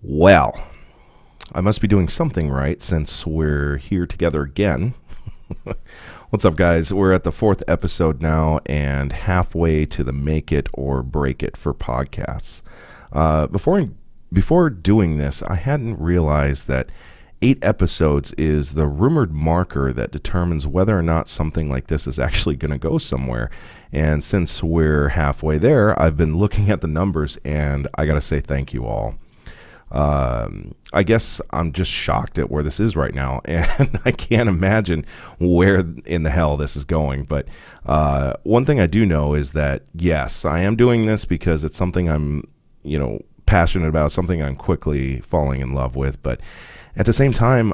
Well, I must be doing something right since we're here together again. What's up, guys? We're at the 4th episode now and halfway to the make it or break it for podcasts. Before doing this, I hadn't realized that 8 episodes is the rumored marker that determines whether or not something like this is actually going to go somewhere. And since we're halfway there, I've been looking at the numbers, and I got to say thank you all. I guess I'm just shocked at where this is right now, and I can't imagine where in the hell this is going. But one thing I do know is that, yes, I am doing this because it's something I'm, passionate about, something I'm quickly falling in love with. But at the same time,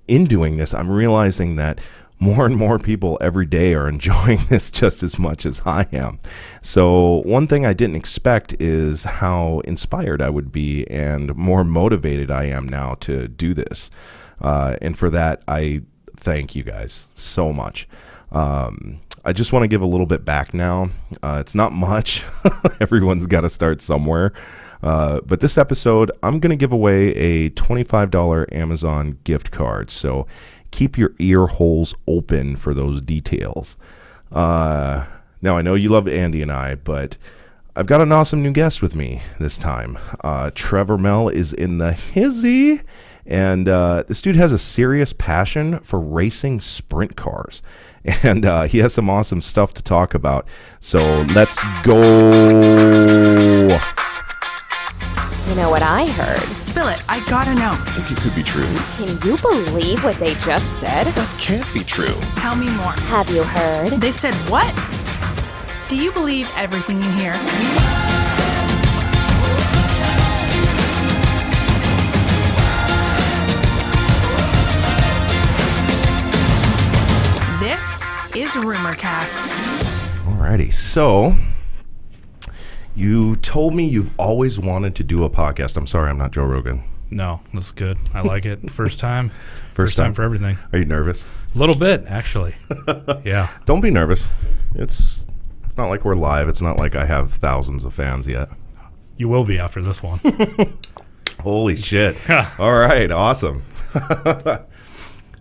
in doing this, I'm realizing that more and more people every day are enjoying this just as much as I am. So one thing I didn't expect is how inspired I would be and more motivated I am now to do this. And for that, I thank you guys so much. I just want to give a little bit back now. It's not much. Everyone's got to start somewhere. But this episode, I'm going to give away a $25 Amazon gift card. So keep your ear holes open for those details. Now, I know you love Andy and I, but I've got an awesome new guest with me this time. Trevor Mell is in the hizzy, and this dude has a serious passion for racing sprint cars. And he has some awesome stuff to talk about. So let's go. You know what I heard? Spill it. I gotta know. I think it could be true. Can you believe what they just said? That can't be true. Tell me more. Have you heard? They said what? Do you believe everything you hear? This is Rumorcast. Alrighty, so you told me you've always wanted to do a podcast. I'm sorry, I'm not Joe Rogan. No, that's good. I like it. First time. First time for everything. Are you nervous? A little bit, actually. Yeah. Don't be nervous. It's not like we're live. It's not like I have thousands of fans yet. You will be after this one. Holy shit. All right, awesome.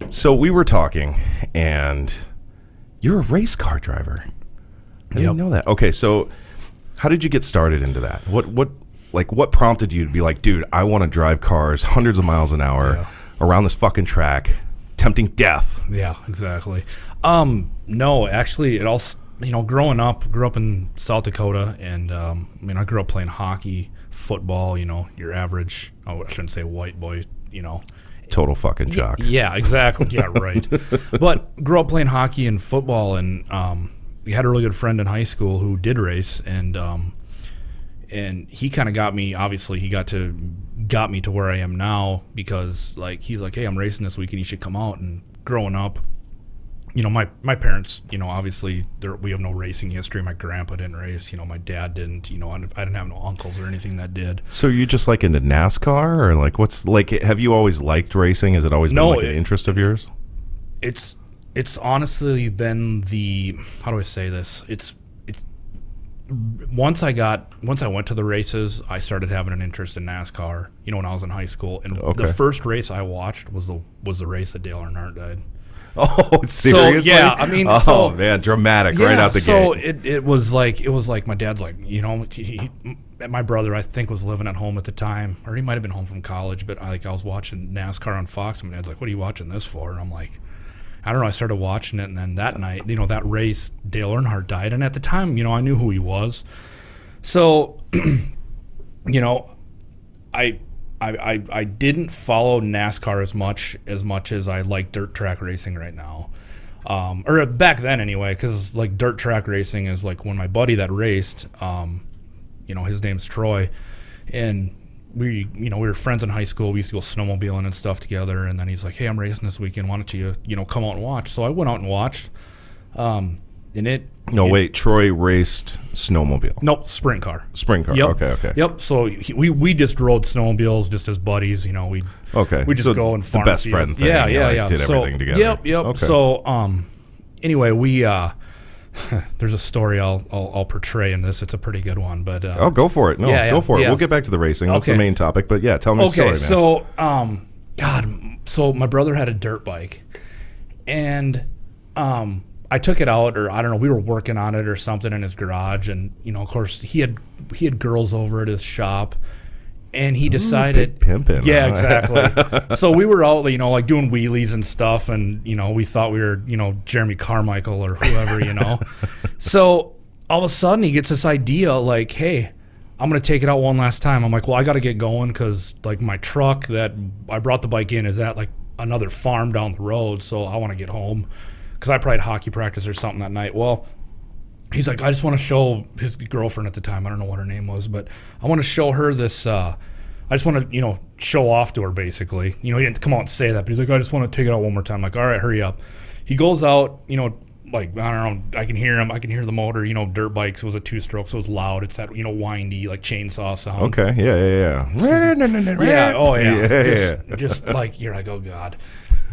So we were talking, and you're a race car driver. I didn't know that. Okay, so how did you get started into that? What prompted you to be like, dude, I want to drive cars hundreds of miles an hour around this fucking track, tempting death? Yeah, exactly. No, actually, it all, grew up in South Dakota, and I grew up playing hockey, football, your average, I shouldn't say white boy, Total fucking jock. Yeah, exactly. Yeah, right. But grew up playing hockey and football, and we had a really good friend in high school who did race, and he kind of got me. Obviously, he got me to where I am now because he's like, hey, I'm racing this weekend. You should come out. And growing up, my parents, obviously we have no racing history. My grandpa didn't race. My dad didn't. I didn't have no uncles or anything that did. So you just into NASCAR, or have you always liked racing? Has it always been an interest of yours? It's honestly been how do I say this? It's once I went to the races, I started having an interest in NASCAR. When I was in high school, and the first race I watched was the race that Dale Earnhardt died. Oh, seriously? So, yeah, I mean, man, dramatic right out the gate. So it was like my dad's my brother, I think, was living at home at the time, or he might have been home from college. But I was watching NASCAR on Fox, and my dad's like, "What are you watching this for?" And I'm like, I don't know. I started watching it, and then that night, that race, Dale Earnhardt died, and at the time, I knew who he was. So, I didn't follow NASCAR as much as I like dirt track racing right now, or back then anyway. Because dirt track racing is when my buddy that raced, his name's Troy, and we were friends in high school. We used to go snowmobiling and stuff together. And then he's like, "Hey, I'm racing this weekend. Why don't you come out and watch?" So I went out and watched. Troy raced snowmobile. Nope, sprint car. Sprint car. Yep. Okay. Yep. So we just rode snowmobiles just as buddies. We just go and farm the best fields. friend thing. Yeah. Did everything together. Yep. Okay. So anyway, there's a story I'll portray in this. It's a pretty good one, but go for it. No, go for it. We'll get back to the racing. That's the main topic. But yeah, tell me the story, man. So so my brother had a dirt bike, and I took it out, or I don't know, we were working on it or something in his garage, and of course he had girls over at his shop. And he decided, big pimpin'. Yeah, exactly. So we were out, like doing wheelies and stuff, and we thought we were, Jeremy Carmichael or whoever, So all of a sudden he gets this idea, like, hey, I'm gonna take it out one last time. I'm like, well, I got to get going because like my truck that I brought the bike in is at like another farm down the road, so I want to get home because I probably had hockey practice or something that night. Well, he's like, I just want to show his girlfriend at the time, I don't know what her name was, but I want to show her this, I just want to, show off to her, basically. He didn't come out and say that, but he's like, I just want to take it out one more time. I'm like, all right, hurry up. He goes out, like, I don't know, I can hear him, I can hear the motor, dirt bikes, it was a 2-stroke, so it was loud. It's that, windy, like, chainsaw sound. Okay, yeah. Yeah, oh, yeah. Just like, you're like, oh, God.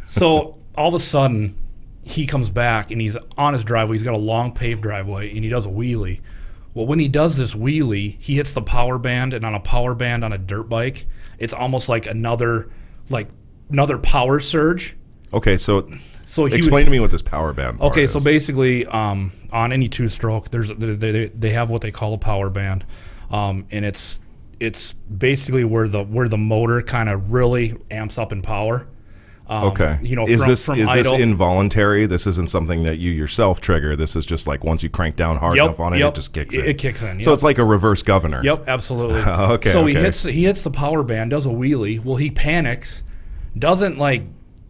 So all of a sudden, he comes back and he's on his driveway. He's got a long paved driveway and he does a wheelie. Well, when he does this wheelie, he hits the power band, and on a power band on a dirt bike, it's almost like another power surge. Okay, so explain to me what this power band part is. So basically, on any 2-stroke, they have what they call a power band, and it's basically where the motor kind of really amps up in power. Okay. Is this involuntary? This isn't something that you yourself trigger. This is just like once you crank down hard enough on it, it just kicks in. It kicks in. Yep. So it's like a reverse governor. Yep, absolutely. Okay. So he hits the power band, does a wheelie. Well, he panics, doesn't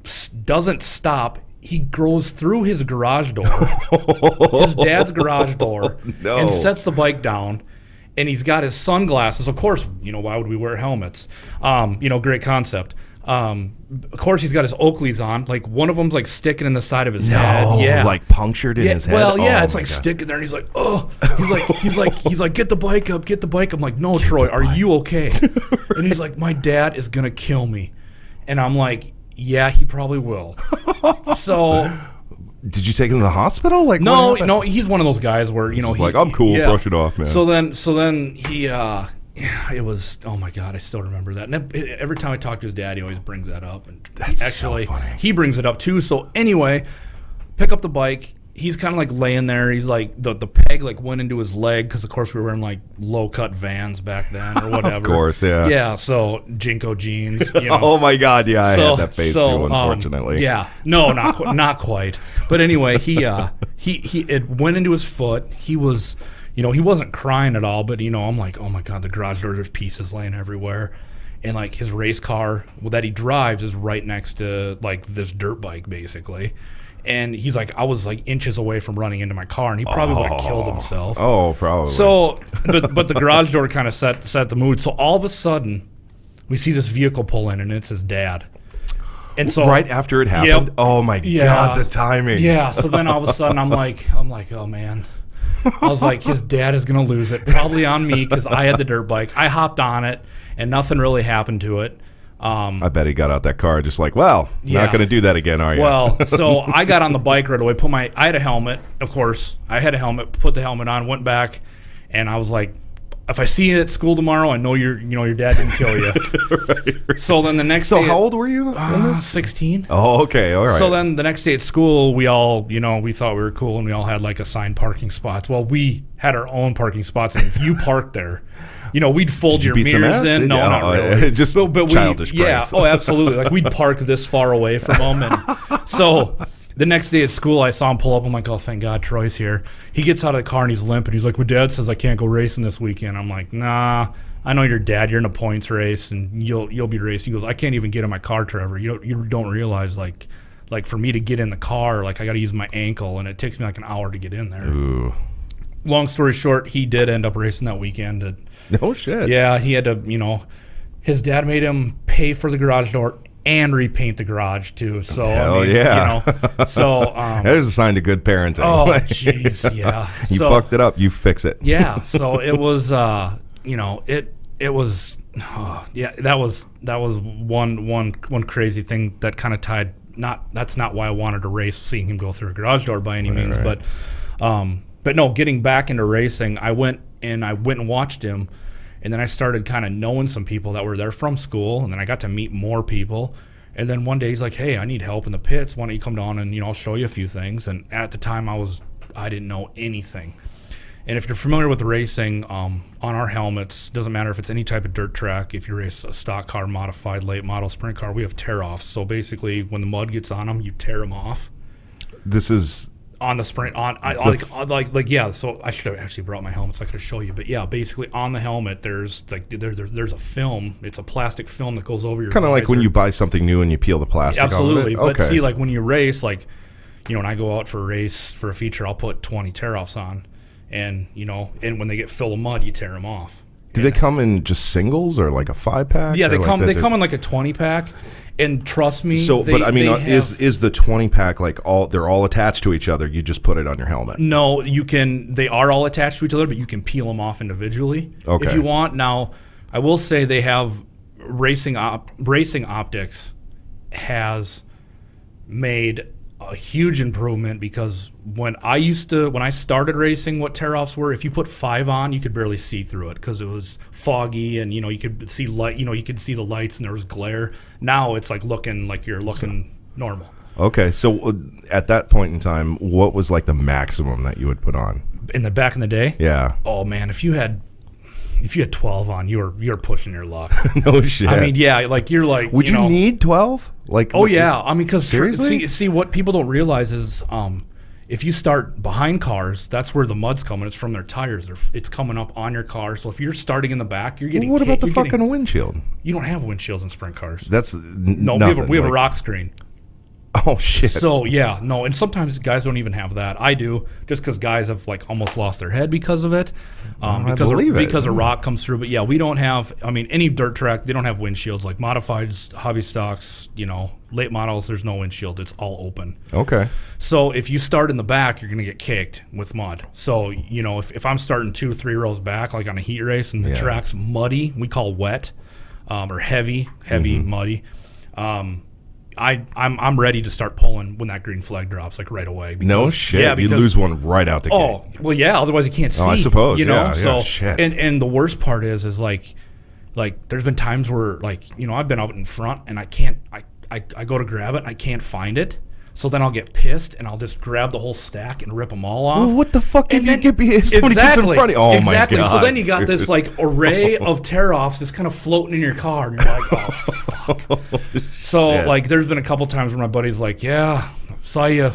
stop. He goes through his garage door, his dad's garage door, and sets the bike down. And he's got his sunglasses. Of course, why would we wear helmets? Great concept. Of course, he's got his Oakleys on. Like, one of them's like sticking in the side of his head. Yeah, like punctured in his head. Well, yeah, it's like sticking there, and he's like, oh, he's like, get the bike up, get the bike up. I'm like, no, Troy, are you okay? And he's like, my dad is gonna kill me, and I'm like, yeah, he probably will. So. Did you take him to the hospital? Like, no, he's one of those guys where he's like, I'm cool, brush it off, man. So then he. It was, oh my God, I still remember that. And every time I talk to his dad, he always brings that up. And That's so funny. He brings it up too. So anyway, pick up the bike. He's kind of like laying there. He's like, the peg like went into his leg because, of course, we were wearing like low-cut Vans back then or whatever. Of course, yeah. Yeah, so Jinko jeans. Oh my God, yeah, I had that phase too, unfortunately. Yeah, no, not quite. But anyway, it went into his foot. He was... he wasn't crying at all, but, I'm like, oh, my God, the garage door, there's pieces laying everywhere. And, like, his race car that he drives is right next to, like, this dirt bike, basically. And he's like, I was, like, inches away from running into my car, and he probably would have killed himself. Oh, probably. So, but the garage door kind of set the mood. So, all of a sudden, we see this vehicle pull in, and it's his dad. And so right after it happened? Yep, oh, my God, the timing. Yeah, so then all of a sudden, I'm like, oh, man. I was like, his dad is going to lose it, probably on me because I had the dirt bike. I hopped on it, and nothing really happened to it. I bet he got out that car just like, well, not going to do that again, are you? Well, so I got on the bike right away, I had a helmet, of course. I had a helmet, put the helmet on, went back, and I was like, if I see you at school tomorrow, I know your dad didn't kill you. Right. So then the next day. So how old were you? 16. Oh, okay, all right. So then the next day at school, we all, we thought we were cool, and we all had like assigned parking spots. Well, we had our own parking spots, and if you parked there, we'd fold your mirrors in. No, not really. Just childish pranks. Yeah, oh, absolutely. Like, we'd park this far away from them. And so the next day at school, I saw him pull up. I'm like, oh, thank God Troy's here. He gets out of the car, and he's limping. He's like, my dad says I can't go racing this weekend. I'm like, nah, I know your dad. You're in a points race, and you'll be racing. He goes, I can't even get in my car, Trevor. You don't realize, like for me to get in the car, like, I got to use my ankle, and it takes me like an hour to get in there. Ooh. Long story short, he did end up racing that weekend. No shit. Yeah, he had to, his dad made him pay for the garage door and repaint the garage too. So hell yeah. So there's a sign to good parenting. Oh jeez, yeah. You fucked it up, you fix it. Yeah. So it was it was that was one crazy thing that kind of tied. That's not why I wanted to race, seeing him go through a garage door by any means, right. But no, getting back into racing, I went and watched him, and then I started kind of knowing some people that were there from school, and then I got to meet more people. And then one day he's like, "Hey, I need help in the pits. Why don't you come down and I'll show you a few things." And at the time, I didn't know anything. And if you're familiar with racing, on our helmets, doesn't matter if it's any type of dirt track. If you race a stock car, modified, late model, sprint car, we have tear-offs. So basically, when the mud gets on them, you tear them off. This is On the sprint, yeah. So I should have actually brought my helmet so I could show you. But yeah, basically on the helmet, there's there's a film. It's a plastic film that goes over your kind of like when visor. you buy something new and you peel the plastic Absolutely. off of it? But see, like when you race, like when I go out for a race for a feature, I'll put 20 tear-offs on, and and when they get full of mud, you tear them off. Do they come in just singles or like a 5-pack? Yeah, they or come. Like They come in like a 20-pack, and trust me. So, they, but I mean, they have, is the 20-pack like they're all attached to each other? You just put it on your helmet. No, you can. They are all attached to each other, but you can peel them off individually if you want. Now, I will say they have racing optics has made a huge improvement, because when I started racing, what tear-offs were, if you put 5 on, you could barely see through it because it was foggy, and you could see light, you could see the lights and there was glare. Now it's like you're looking normal. Okay, so at that point in time, what was like the maximum that you would put on? Back in the day? Yeah. Oh man, if you had 12 on, you're pushing your luck. No shit. I mean, yeah, like you're like. Would you need 12? Like. Oh yeah, I mean, because seriously, see what people don't realize is, if you start behind cars, that's where the mud's coming. It's from their tires. It's coming up on your car. So if you're starting in the back, you're getting. What about the fucking windshield? You don't have windshields in sprint cars. That's no. Nothing, we have a rock screen. Oh shit. So yeah, no, and sometimes guys don't even have that. I do, just because guys have like almost lost their head because of it, because a rock comes through. But yeah, we don't have. I mean, any dirt track, they don't have windshields. Like modifieds, hobby stocks, late models, there's no windshield. It's all open. Okay. So if you start in the back, you're gonna get kicked with mud. So if I'm starting 2 or 3 rows back, like on a heat race, and the track's muddy, we call wet, or heavy muddy. I'm ready to start pulling when that green flag drops, like right away. Because, no shit. Yeah, because, you lose one right out the gate. Oh, well, yeah. Otherwise, you can't see. Oh, I suppose. So, shit. And the worst part is like there's been times where I've been out in front and I can't. I go to grab it and I can't find it. So then I'll get pissed and I'll just grab the whole stack and rip them all off. Well, what the fuck if somebody gets in front of you? Oh exactly. My God. So then you got this like array of tear-offs just kind of floating in your car, and you're like, oh fuck. So like there's been a couple times where my buddy's like, yeah, saw you,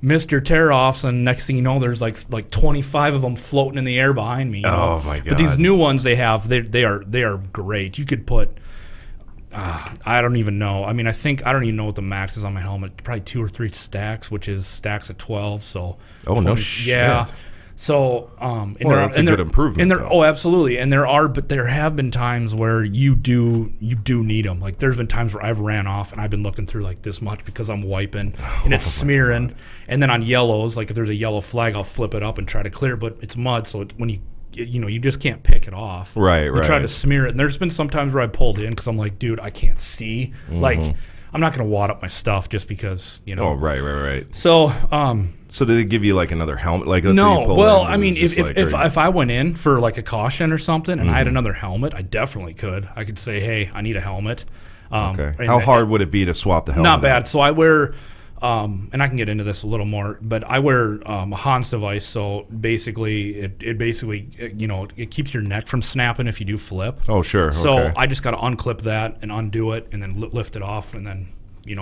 missed your tear-offs, and next thing you know, there's like 25 of them floating in the air behind me. Oh my God. But these new ones they are great. You could put. I don't even know. I mean, I don't even know what the max is on my helmet. Probably 2 or 3 stacks, which is stacks of 12. So. Oh 20, no shit. Yeah. So that's a good improvement. Absolutely. And there have been times where you do need them. Like there's been times where I've ran off and I've been looking through like this much because I'm wiping and it's smearing. And then on yellows, like if there's a yellow flag, I'll flip it up and try to clear. But it's mud, so when you just can't pick it off. Right. You try to smear it. And there's been some times where I pulled in because I'm like, dude, I can't see. Mm-hmm. Like, I'm not going to wad up my stuff just because, Oh, right. So, so did they give you like another helmet? Like, let's say no. you pull Well, in, I mean, if I went in for like a caution or something and I had another helmet, I definitely could. I could say, hey, I need a helmet. Okay. How hard would it be to swap the helmet? Not bad. Out? So I wear. And I can get into this a little more, but I wear a Hans device. So basically, it keeps your neck from snapping if you do flip. Oh, sure. So okay. I just got to unclip that and undo it, and then lift it off, and then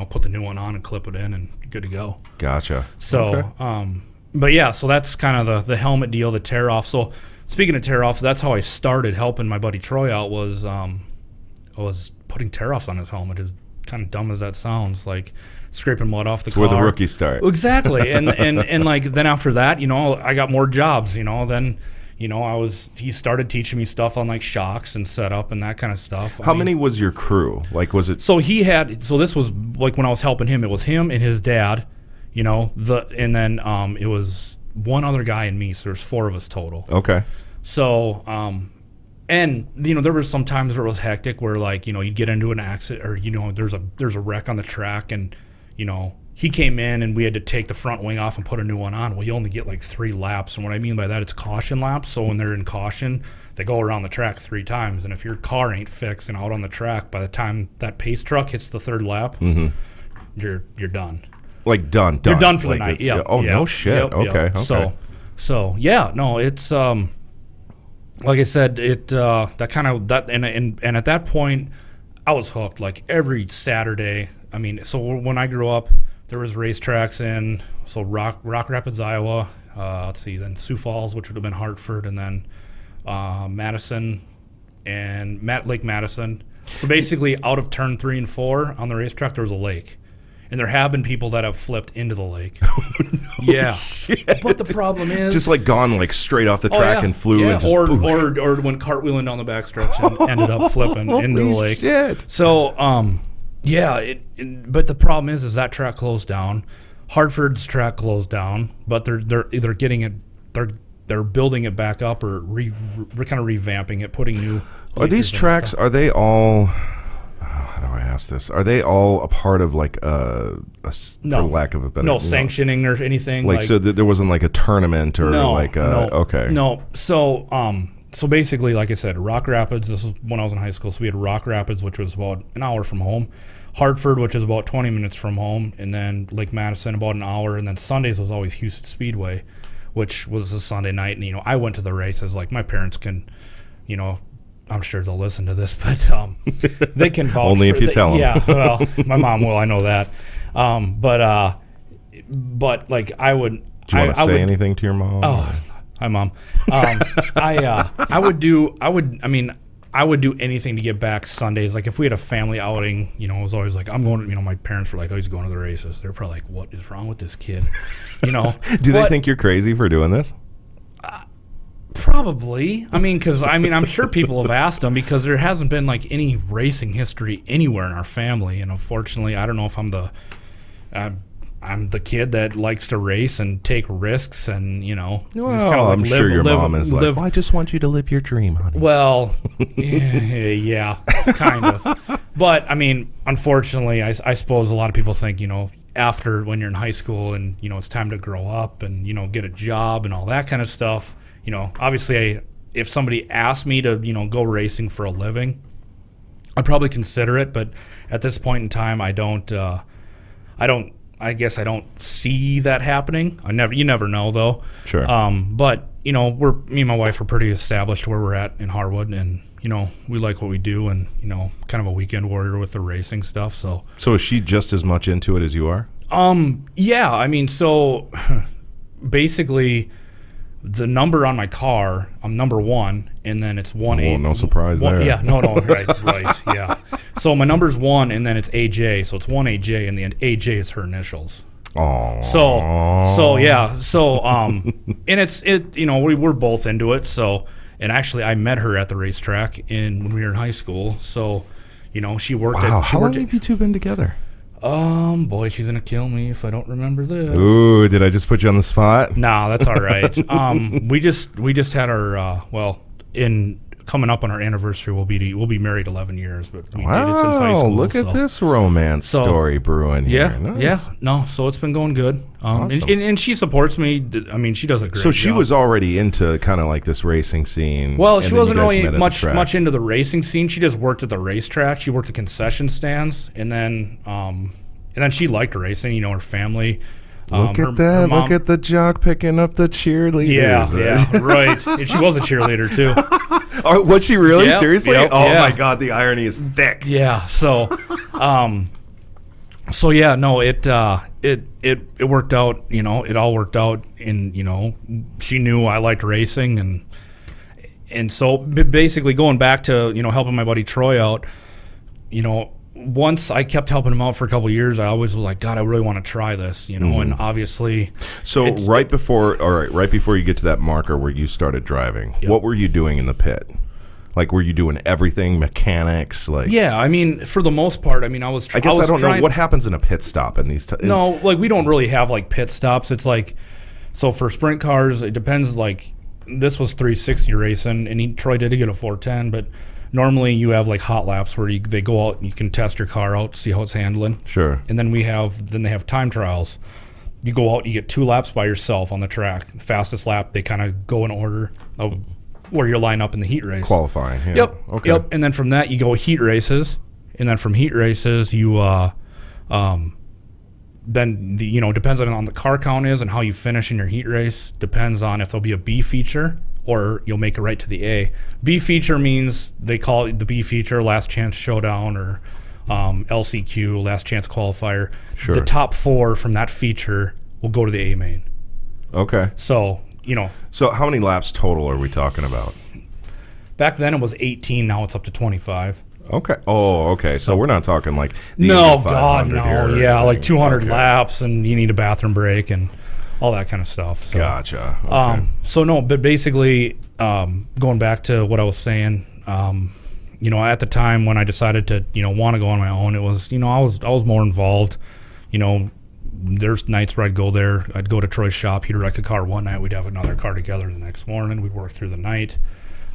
put the new one on and clip it in, and good to go. Gotcha. So, okay. But yeah, so that's kind of the helmet deal, the tear off. So speaking of tear offs, that's how I started helping my buddy Troy out. Was putting tear offs on his helmet. As kind of dumb as that sounds, like. Scraping mud off the car. That's where the rookies start. Exactly. And like then after that, I got more jobs, then he started teaching me stuff on like shocks and setup and that kind of stuff. How many was your crew? Like was it So this was like when I was helping him, it was him and his dad, and then it was one other guy and me, so there's 4 of us total. Okay. So and there were some times where it was hectic where like you'd get into an accident or there's a wreck on the track and he came in and we had to take the front wing off and put a new one on. Well, you only get like 3 laps. And what I mean by that, it's caution laps. So when they're in caution, they go around the track 3 times. And if your car ain't fixed and out on the track, by the time that pace truck hits the 3rd lap, you're done. Like done. You're done for like the night. Yeah. Oh, no shit. Okay. So yeah, no, it's like I said, it that kind of that and at that point, I was hooked. Like every Saturday. I mean, so when I grew up, there was racetracks in Rock Rapids, Iowa. Let's see, then Sioux Falls, which would have been Hartford, and then Madison and Lake Madison. So basically, out of turn 3 and 4 on the racetrack, there was a lake. And there have been people that have flipped into the lake. Yeah. Shit. But the problem is... Just like gone like straight off the track and flew and just or went cartwheeling down the backstretch and ended up flipping into the lake. Shit. So, but the problem is that track closed down. Hartford's track closed down, but they're either getting it... They're building it back up or kind of revamping it, putting new... Are these tracks, are they all... How do I ask this? Are they all a part of like for lack of a better... No sanctioning or anything? Like so there wasn't like a tournament or okay. No. So basically, like I said, Rock Rapids, this is when I was in high school, so we had Rock Rapids, which was about an hour from home. Hartford, which is about 20 minutes from home. And then Lake Madison, about an hour. And then Sundays was always Houston Speedway, which was a Sunday night. And, I went to the races. Like, my parents can, I'm sure they'll listen to this, but they can vouch only if you tell them. Yeah, well, my mom will. I know that. But like I would. Do you want to say anything to your mom? Oh, hi, Mom. I would do anything to get back Sundays. Like if we had a family outing, it was always like I'm going. My parents were like, "Oh, he's going to the races." They're probably like, "What is wrong with this kid?" Do they think you're crazy for doing this? Probably. Because I'm sure people have asked them because there hasn't been like any racing history anywhere in our family, and unfortunately, I don't know if I'm the kid that likes to race and take risks, and Well, I'm sure your mom is like, "Well, I just want you to live your dream, honey." Well, yeah, kind of. But unfortunately, I suppose a lot of people think after when you're in high school and it's time to grow up and get a job and all that kind of stuff. Obviously, if somebody asked me to, go racing for a living, I'd probably consider it. But at this point in time, I guess I don't see that happening. You never know though. Sure. But me and my wife are pretty established where we're at in Harwood, and we like what we do, and kind of a weekend warrior with the racing stuff. So is she just as much into it as you are? Yeah. So basically. The number on my car, I'm number 1, and then it's 1A. Well, no surprise there. Yeah, no, right, yeah. So my number's 1, and then it's AJ, so it's 1AJ, and the AJ is her initials. Oh. So yeah, and we're both into it. So, and actually, I met her at the racetrack when we were in high school. So, she worked. Wow, how long have you two been together? Boy, she's gonna kill me if I don't remember this. Ooh, did I just put you on the spot? No, that's all right. We just had our coming up on our anniversary. We'll be married 11 years, but we dated since high school. Look at this romance story brewing here. Yeah, nice. Yeah. No, so it's been going good. Awesome. And she supports me. She does a great job. So she was already into kind of like this racing scene. Well, she wasn't really much into the racing scene. She just worked at the racetrack. She worked at concession stands, and then she liked racing. Her family. Look at that! Look at the jock picking up the cheerleaders. Yeah, right. And she was a cheerleader too. Oh, was she really? Yep, Seriously? Yep, oh my God, the irony is thick. Yeah. So, yeah, no, it worked out. It all worked out. And she knew I liked racing, and so basically going back to helping my buddy Troy out. Once I kept helping him out for a couple of years, I always was like, God, I really want to try this, and obviously. So right before you get to that marker where you started driving, what were you doing in the pit? Like, were you doing everything, mechanics? Like, yeah, for the most part, I was. I guess I don't know what happens in a pit stop in these. No, like we don't really have like pit stops. It's like, so for sprint cars, it depends. Like, this was 360 racing, and Troy did get a 410, but normally you have like hot laps where they go out and you can test your car out, see how it's handling. Sure. And then they have time trials. You go out, you get 2 laps by yourself on the track. The fastest lap, they kind of go in order of where you line up in the heat race. Qualifying. Yeah. Yep. Okay. Yep. And then from that, you go heat races. And then from heat races, you then depends on the car count is and how you finish in your heat race. Depends on if there'll be a B feature or you'll make it right to the A. B feature means they call it the B feature, last chance showdown, or LCQ, last chance qualifier. Sure. The top 4 from that feature will go to the A main. Okay. So, So how many laps total are we talking about? back then it was 18, now it's up to 25. Okay. Oh, okay. So we're not talking like the No, 8500 God, no. here or Yeah, like anything. 200 Okay. laps, and you need a bathroom break and all that kind of stuff. So, Gotcha. Okay. but basically, going back to what I was saying, at the time when I decided to, want to go on my own, it was, I was more involved. There's nights where I'd go there. I'd go to Troy's shop. He'd wreck a car one night. We'd have another car together the next morning. We'd work through the night.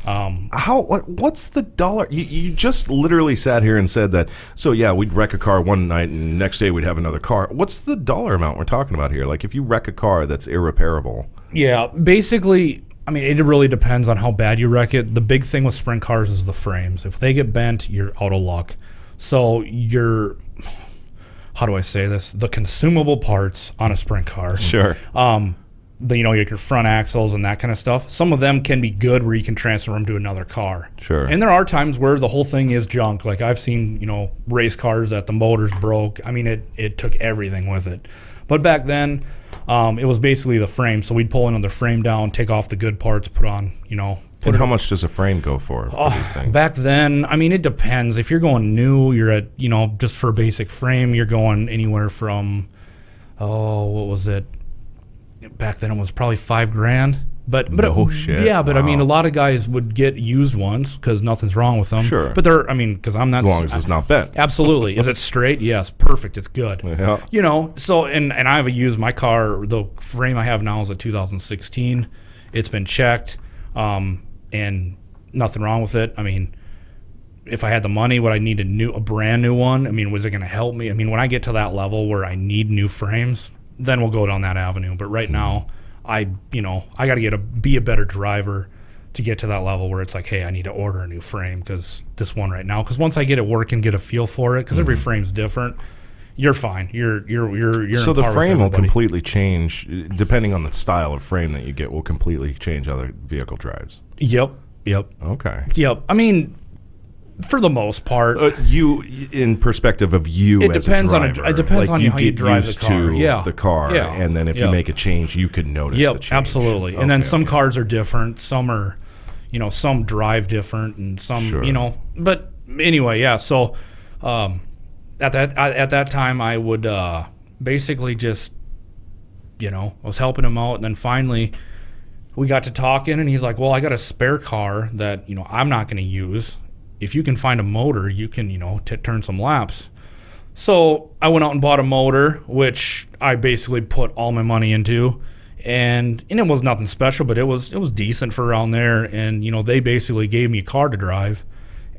What's the dollar? You just literally sat here and said that. So yeah, we'd wreck a car one night, and next day we'd have another car. What's the dollar amount we're talking about here? Like if you wreck a car that's irreparable. Yeah, basically, I mean, it really depends on how bad you wreck it. The big thing with sprint cars is the frames. If they get bent, you're out of luck. So how do I say this? The consumable parts on a sprint car. Sure. Your front axles and that kind of stuff. Some of them can be good where you can transfer them to another car. Sure. And there are times where the whole thing is junk. Like I've seen, race cars that the motors broke. I mean, it took everything with it. But back then, it was basically the frame. So we'd pull another frame down, take off the good parts, put on, And how much does a frame go for these things? Back then, I mean, it depends. If you're going new, you're at, just for a basic frame, you're going anywhere from, what was it? Back then it was probably $5,000. But No shit. Yeah, but I mean, Wow. a lot of guys would get used ones because nothing's wrong with them. Sure. But because I'm not. As long as it's not bent. Absolutely. Is it straight? Yes. Perfect. It's good. Yeah. So, and I have used my car, the frame I have now is a 2016. It's been checked, and nothing wrong with it. I mean, if I had the money, would I need a brand new one? I mean, was it going to help me? I mean, when I get to that level where I need new frames, then we'll go down that avenue. But right now, I got to be a better driver to get to that level where it's like, hey, I need to order a new frame because this one right now. Because once I get it working, get a feel for it, because every frame's different, you're fine. You're So in the par with frame will everybody. completely change, depending on the style of frame that you get, will completely change how the vehicle drives. Yep. Okay. I mean, for the most part, You, in perspective of you, It as depends a on driver, it depends like on you how you get drive the used car. to Yeah. the car, Yeah. and then if you Yep. make a change, you could notice the change. Absolutely. And then Okay, some okay. cars are different. Some are, some drive different, and some, Sure. But anyway, yeah. So at that time, I would basically just, I was helping him out, and then finally we got to talking, and he's like, "Well, I got a spare car that I'm not going to use. If you can find a motor, you can turn some laps." So I went out and bought a motor, which I basically put all my money into, and it was nothing special, but it was decent for around there. And they basically gave me a car to drive,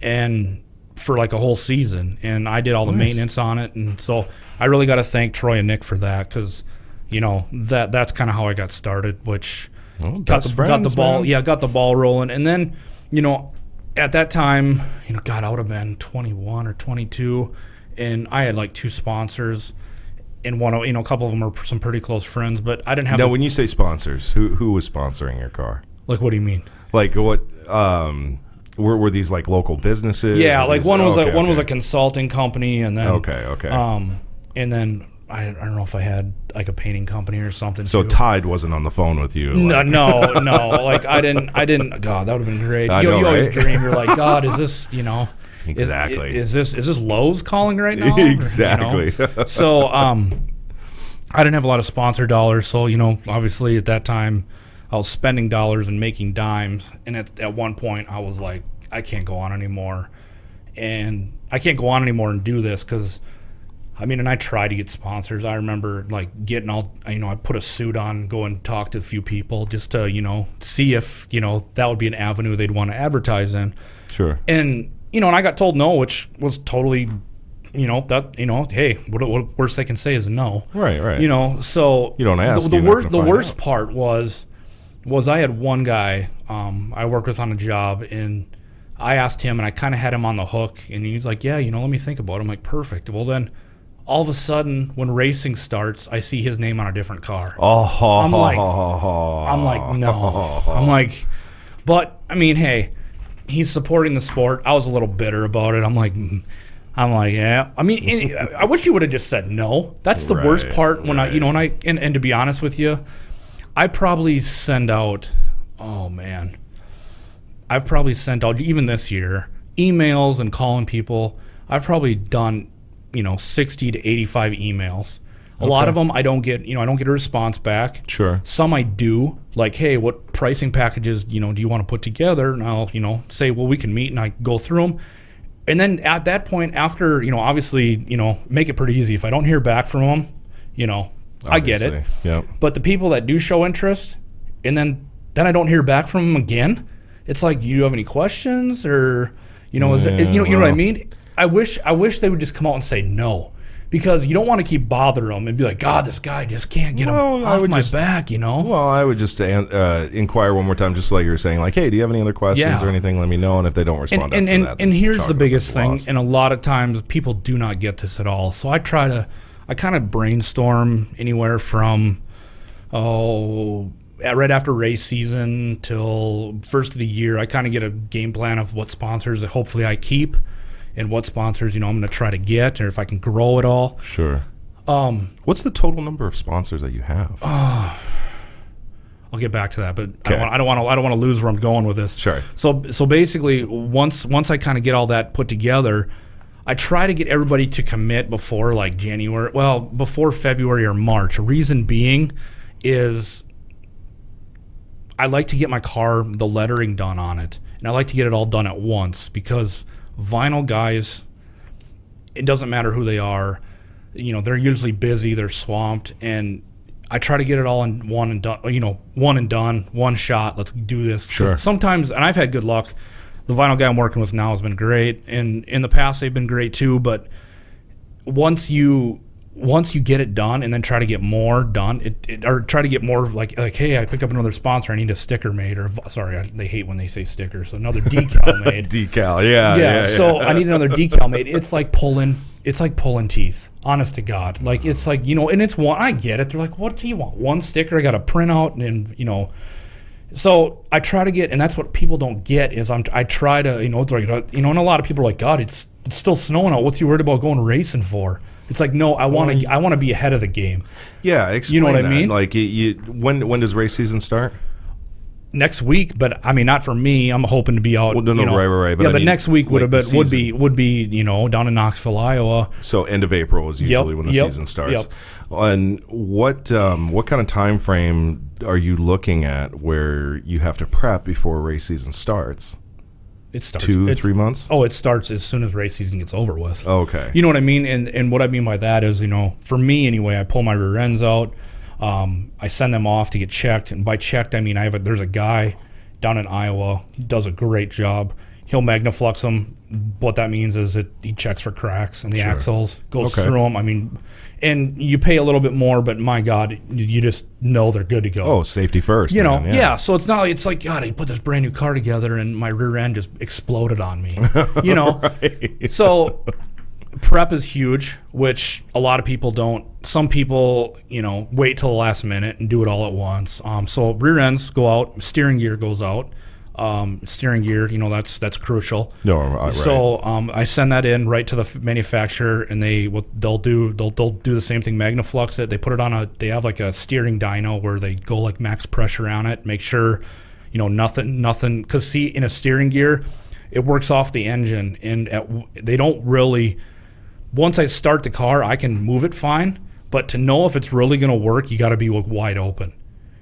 and for like a whole season, and I did all the maintenance on it. And so I really got to thank Troy and Nick for that, because that's kind of how I got started, which got the ball rolling. And then at that time, God, I would have been 21 or 22, and I had like 2 sponsors, and one, a couple of them are some pretty close friends, but I didn't have. Now, when you say sponsors, who was sponsoring your car? Like, what do you mean? Like what? Were these like local businesses? Yeah, Were like these- one was okay, one was a okay. consulting company, and then Okay. and then I don't know if I had like a painting company or something. So too. Tide wasn't on the phone with you. No, like- no. Like I didn't. God, that would have been great. I You know, always right? dream. You're like, God, is this Exactly. Is this Lowe's calling right now? Exactly. So I didn't have a lot of sponsor dollars. So obviously at that time, I was spending dollars and making dimes. And at one point, I was like, I can't go on anymore, and and do this because. And I tried to get sponsors. I remember like getting I put a suit on, go and talk to a few people just to, see if, that would be an avenue they'd want to advertise in. Sure. And and I got told no, which was totally, hey, what worst they can say is no. Right. So you don't ask. The worst part was I had one guy I worked with on a job, and I asked him, and I kind of had him on the hook, and he's like, yeah, let me think about it. I'm like, perfect. Well, then all of a sudden, when racing starts, I see his name on a different car. I'm like, no. I'm like, but I mean, hey, he's supporting the sport. I was a little bitter about it. I'm like, yeah. I mean, I wish you would have just said no. That's the worst part when and to be honest with you, I probably send out, I've probably sent out, even this year, emails and calling people. I've probably done, 60 to 85 emails. A lot of them I don't get, I don't get a response back. Sure. Some I do, like, hey, what pricing packages, do you want to put together? And I'll, say, well, we can meet, and I go through them. And then at that point, after, obviously, make it pretty easy. If I don't hear back from them, I get it. Yep. But the people that do show interest, and then I don't hear back from them again, it's like, you have any questions, or, is it, you know what I mean? I wish they would just come out and say no, because you don't want to keep bothering them and be like, God, this guy just can't get him off my back, Well, I would just inquire one more time, just like you were saying, like, hey, do you have any other questions or anything? Let me know, and if they don't respond after that, and here's the biggest thing, and a lot of times people do not get this at all. So I kind of brainstorm anywhere from right after race season till first of the year. I kind of get a game plan of what sponsors that hopefully I keep, and what sponsors, I'm going to try to get, or if I can grow it all. Sure. What's the total number of sponsors that you have? I'll get back to that, but I don't want to lose where I'm going with this. Sure. So basically, once I kind of get all that put together, I try to get everybody to commit before like January. Well, before February or March. Reason being is I like to get my car, the lettering done on it, and I like to get it all done at once, because vinyl guys, it doesn't matter who they are, they're usually busy, they're swamped, and I try to get it all in one and done, one shot. Let's do this. Sure. Sometimes, and I've had good luck. The vinyl guy I'm working with now has been great, and in the past they've been great too. But once you get it done, and then try to get more done, or try to get more like hey, I picked up another sponsor, I need a sticker made, or they hate when they say stickers, so another decal made. Decal, yeah. So I need another decal made. It's like pulling teeth, honest to God. Like, it's like, and it's one, I get it. They're like, what do you want? One sticker? I got to print out, and so I try to get, and that's what people don't get is I try to, it's like, and a lot of people are like, God, it's still snowing out. What's you worried about going racing for? It's like, no, I want to be ahead of the game. Yeah, explain you know what that. I mean? Like, when does race season start? Next week, but I mean, not for me. I'm hoping to be out. Well, right. But but next week would be down in Knoxville, Iowa. So end of April is usually when the season starts. Yep. And what kind of time frame are you looking at where you have to prep before race season starts? It starts 3 months. Oh, it starts as soon as race season gets over with. Okay. You know what I mean? And what I mean by that is, for me anyway, I pull my rear ends out. I send them off to get checked, and by checked I mean there's a guy down in Iowa. He does a great job. He'll magnaflux them. What that means is he checks for cracks in the axles, goes through them. I mean, and you pay a little bit more, but my God, you just know they're good to go. Oh, safety first. Yeah. So it's not. It's like, God, I put this brand new car together, and my rear end just exploded on me. Right. So prep is huge, which a lot of people don't. Some people, wait till the last minute and do it all at once. So rear ends go out, steering gear goes out. Steering gear, that's crucial. No, right. So I send that in right to the manufacturer, and they'll do the same thing, magnaflux it. They put it on they have like a steering dyno where they go like max pressure on it, make sure nothing. Because see, in a steering gear, it works off the engine, and they don't really. Once I start the car, I can move it fine, but to know if it's really going to work, you got to be wide open.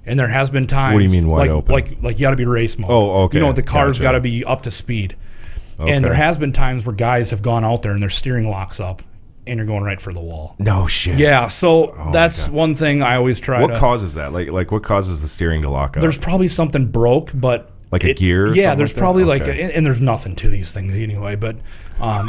And there has been times. What do you mean wide open? Like you got to be race mode. Oh, okay. The car's got to be up to speed. Okay. And there has been times where guys have gone out there and their steering locks up, and you're going right for the wall. No shit. Yeah. So that's one thing I always try. What causes that? Like what causes the steering to lock up? There's probably something broke, but Like a gear? Or yeah, there's like probably okay. and there's nothing to these things anyway, but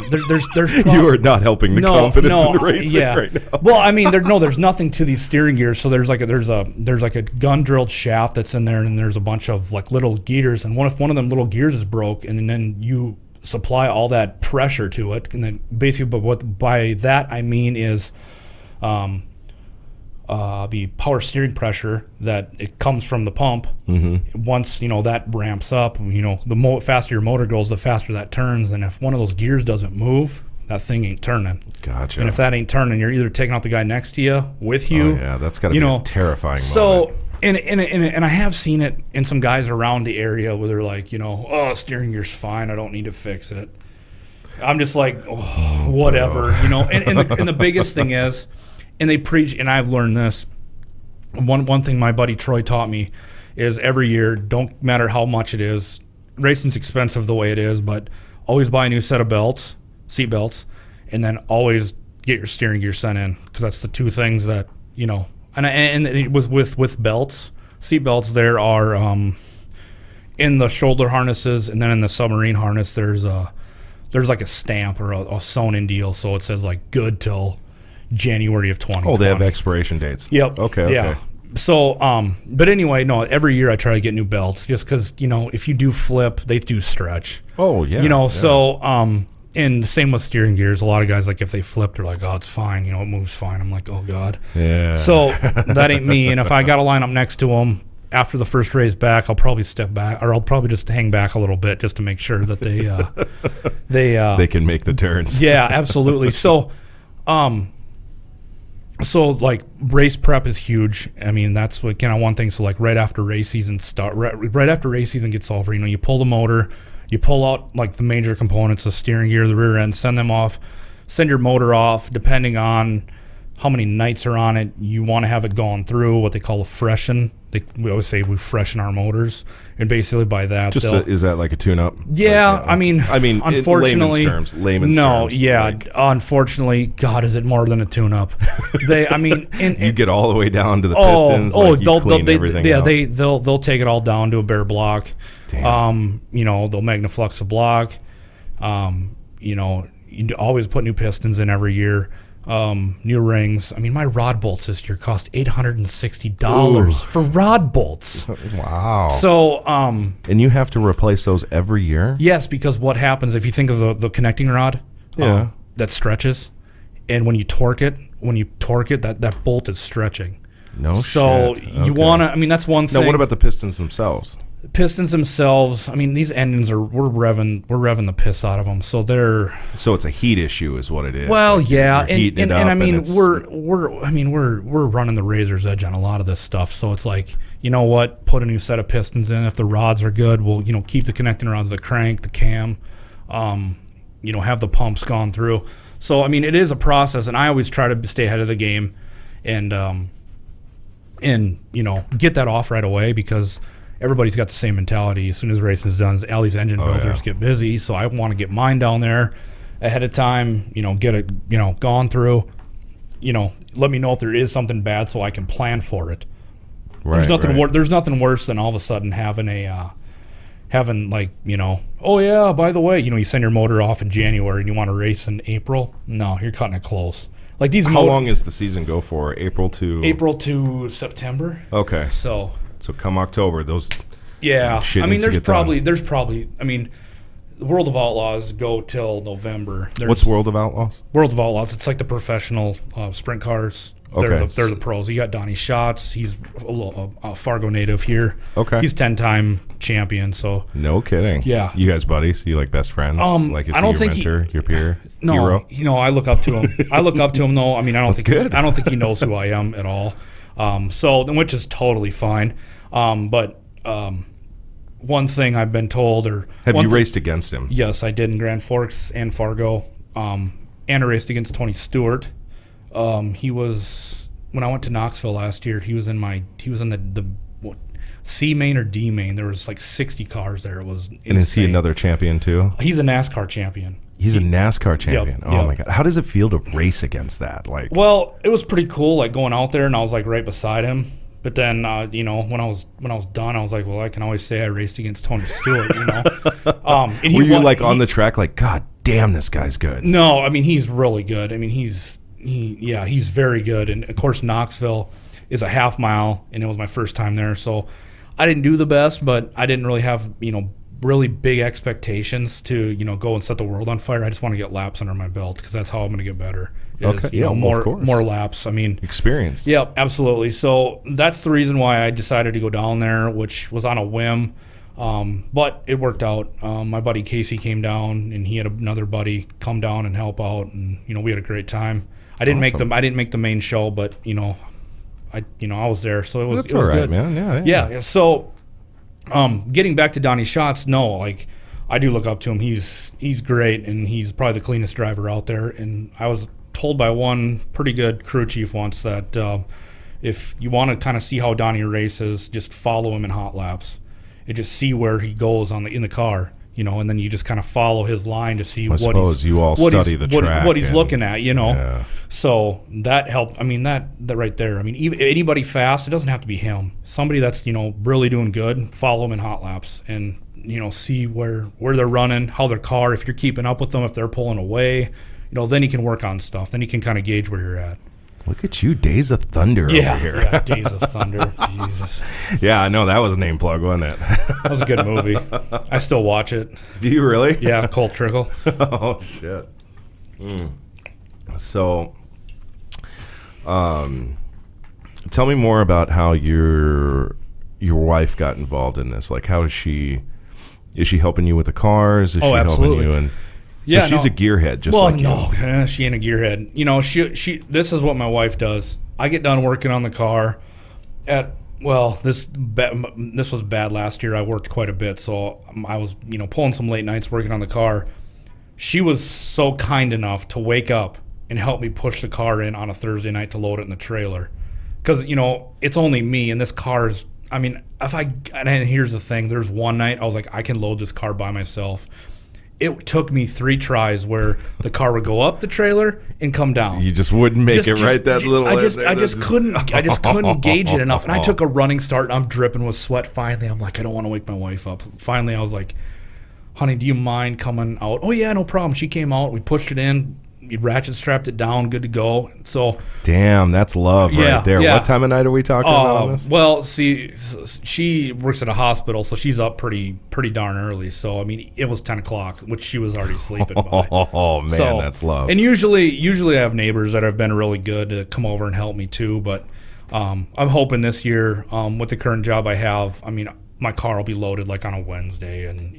there's You are not helping the confidence in racing right now. Well, I mean, there's nothing to these steering gears. So there's like a gun drilled shaft that's in there, and there's a bunch of like little gears. And if one of them little gears is broke, and then you supply all that pressure to it, and then basically, but what by that I mean is, the power steering pressure that it comes from the pump. Mm-hmm. Once that ramps up, the faster your motor goes, the faster that turns. And if one of those gears doesn't move, that thing ain't turning. Gotcha. And if that ain't turning, you're either taking out the guy next to you, with you. Oh, yeah, that's got to be a terrifying so, moment. And I have seen it in some guys around the area where they're like, oh, steering gear's fine, I don't need to fix it. I'm just like, whatever, And the biggest thing is, and they preach, and I've learned this. One thing my buddy Troy taught me is every year, don't matter how much it is, racing's expensive the way it is, but always buy a new set of seat belts, and then always get your steering gear sent in, because that's the two things that and with belts, seat belts, there are in the shoulder harnesses, and then in the submarine harness, there's like a stamp or a sewn-in deal, so it says like good till January of 2020. Oh, they have expiration dates. Yep. Okay. Yeah. So, but anyway, no, every year I try to get new belts just because, if you do flip, they do stretch. Oh, yeah. So, and the same with steering gears. A lot of guys, like, if they flip, they're like, oh, it's fine. It moves fine. I'm like, oh, God. Yeah. So that ain't me. And if I got to line up next to them after the first race back, I'll probably step back, or I'll probably just hang back a little bit just to make sure that they can make the turns. Yeah, absolutely. So, like, race prep is huge. I mean, that's what kind of one thing. So, like, right after race season gets over, you pull the motor, you pull out, like, the major components, the steering gear, the rear end, send them off, send your motor off, depending on how many nights are on it. You want to have it going through what they call a freshen. We always say we freshen our motors, and basically by that, is that like a tune-up? Yeah, like, I mean, unfortunately, layman's terms. Unfortunately, God, is it more than a tune-up? You get all the way down to the pistons. They'll take it all down to a bare block. Damn. They'll magnaflux the block. You always put new pistons in every year. New rings. I mean, my rod bolts this year cost $860 for rod bolts. Wow. So, and you have to replace those every year? Yes, because what happens if you think of the connecting rod, that stretches, and when you torque it, that bolt is stretching. No shit. So you want to. I mean, that's one thing. Now, what about the pistons themselves? Pistons themselves, I mean, these engines we're revving the piss out of them, so they're. So it's a heat issue, is what it is. Well, like yeah, and I mean, we're running the razor's edge on a lot of this stuff, so it's like, you know what, put a new set of pistons in. If the rods are good, we'll keep the connecting rods, the crank, the cam, have the pumps gone through. So I mean, it is a process, and I always try to stay ahead of the game, and get that off right away, because everybody's got the same mentality. As soon as racing is done, all these engine builders get busy. So I want to get mine down there ahead of time, get it, gone through, let me know if there is something bad so I can plan for it. Right, there's nothing worse than all of a sudden having oh yeah, by the way, you send your motor off in January and you want to race in April. No, you're cutting it close. Like these. How long does the season go for? April to September. Okay. So come October, those. Yeah, I mean, there's probably. I mean, the World of Outlaws go till November. What's World of Outlaws? World of Outlaws. It's like the professional sprint cars. Okay. They're the pros. You got Donnie Schatz. He's a Fargo native here. Okay. He's 10-time champion. So. No kidding. Yeah. You guys buddies? You like best friends? Like, is he your mentor, your peer? No. Hero? I look up to him. Though. I mean, I don't think he knows who I am at all. Which is totally fine. But one thing I've been told, have you raced against him? Yes, I did in Grand Forks and Fargo. And I raced against Tony Stewart. He was, when I went to Knoxville last year, he was in the C main or D main. There was like 60 cars there. It was insane. And is he another champion too? He's a NASCAR champion. He's a NASCAR champion. Yep, oh my God. How does it feel to race against that? Well, it was pretty cool, like going out there and I was like right beside him. But then, you know, when I was done, I was like, well, I can always say I raced against Tony Stewart, you know. And Were you like on the track, like, God damn, this guy's good? No, I mean, he's really good. I mean, he's very good. And of course, Knoxville is a half mile, and it was my first time there, so I didn't do the best, but I didn't really have, you know, really big expectations to, you know, go and set the world on fire. I just want to get laps under my belt because that's how I'm going to get better. Okay, you know, of course. more laps. I mean, Experience. Yeah, absolutely. So that's the reason why I decided to go down there, which was on a whim. But it worked out. My buddy Casey came down, and he had another buddy come down and help out, and you know, we had a great time. I didn't make the main show, but you know, I was there, so it was all right, good. Man. Yeah. So, getting back to Donnie Schatz, no, like I do look up to him. He's great, and he's probably the cleanest driver out there. And I was told by one pretty good crew chief once that if you want to kind of see how Donnie races, just follow him in hot laps and just see where he goes in the car, you know, and then you just kind of follow his line to see what he's looking at, you know. Yeah. So that helped. I mean, that right there. I mean, even anybody fast, it doesn't have to be him. Somebody that's, you know, really doing good, follow him in hot laps and, you know, see where they're running, how their car, if you're keeping up with them, if they're pulling away, you know, then you can work on stuff. Then you can kind of gauge where you're at. Look at you, Days of Thunder over here. Yeah, Days of Thunder. Jesus. Yeah, I know. That was a name plug, wasn't it? That was a good movie. I still watch it. Do you really? Yeah, Colt Trickle. Oh, shit. So, tell me more about how your wife got involved in this. Like, how is she helping you with the cars? Is she absolutely. helping you? Yeah, she's a gearhead, just like you. No, she ain't a gearhead. You know, she. This is what my wife does. I get done working on the car. This was bad last year. I worked quite a bit, so I was, you know, pulling some late nights working on the car. She was so kind enough to wake up and help me push the car in on a Thursday night to load it in the trailer, because you know it's only me and this car is. I mean, and here's the thing. There's one night I was like, I can load this car by myself. It took me 3 tries where the car would go up the trailer and come down. You just wouldn't make it right that little. I just couldn't gauge it enough, and I took a running start. And I'm dripping with sweat. Finally, I'm like, I don't want to wake my wife up. Finally, I was like, honey, do you mind coming out? Oh yeah, no problem. She came out. We pushed it in. We ratchet strapped it down, good to go. So damn, that's love right there. Yeah. What time of night are we talking about on this? Well, see, she works at a hospital, so she's up pretty darn early. So I mean, it was 10 o'clock, which she was already sleeping by. Oh man, so, that's love. And usually I have neighbors that have been really good to come over and help me too. But I'm hoping this year, with the current job I have, I mean, my car will be loaded like on a Wednesday, and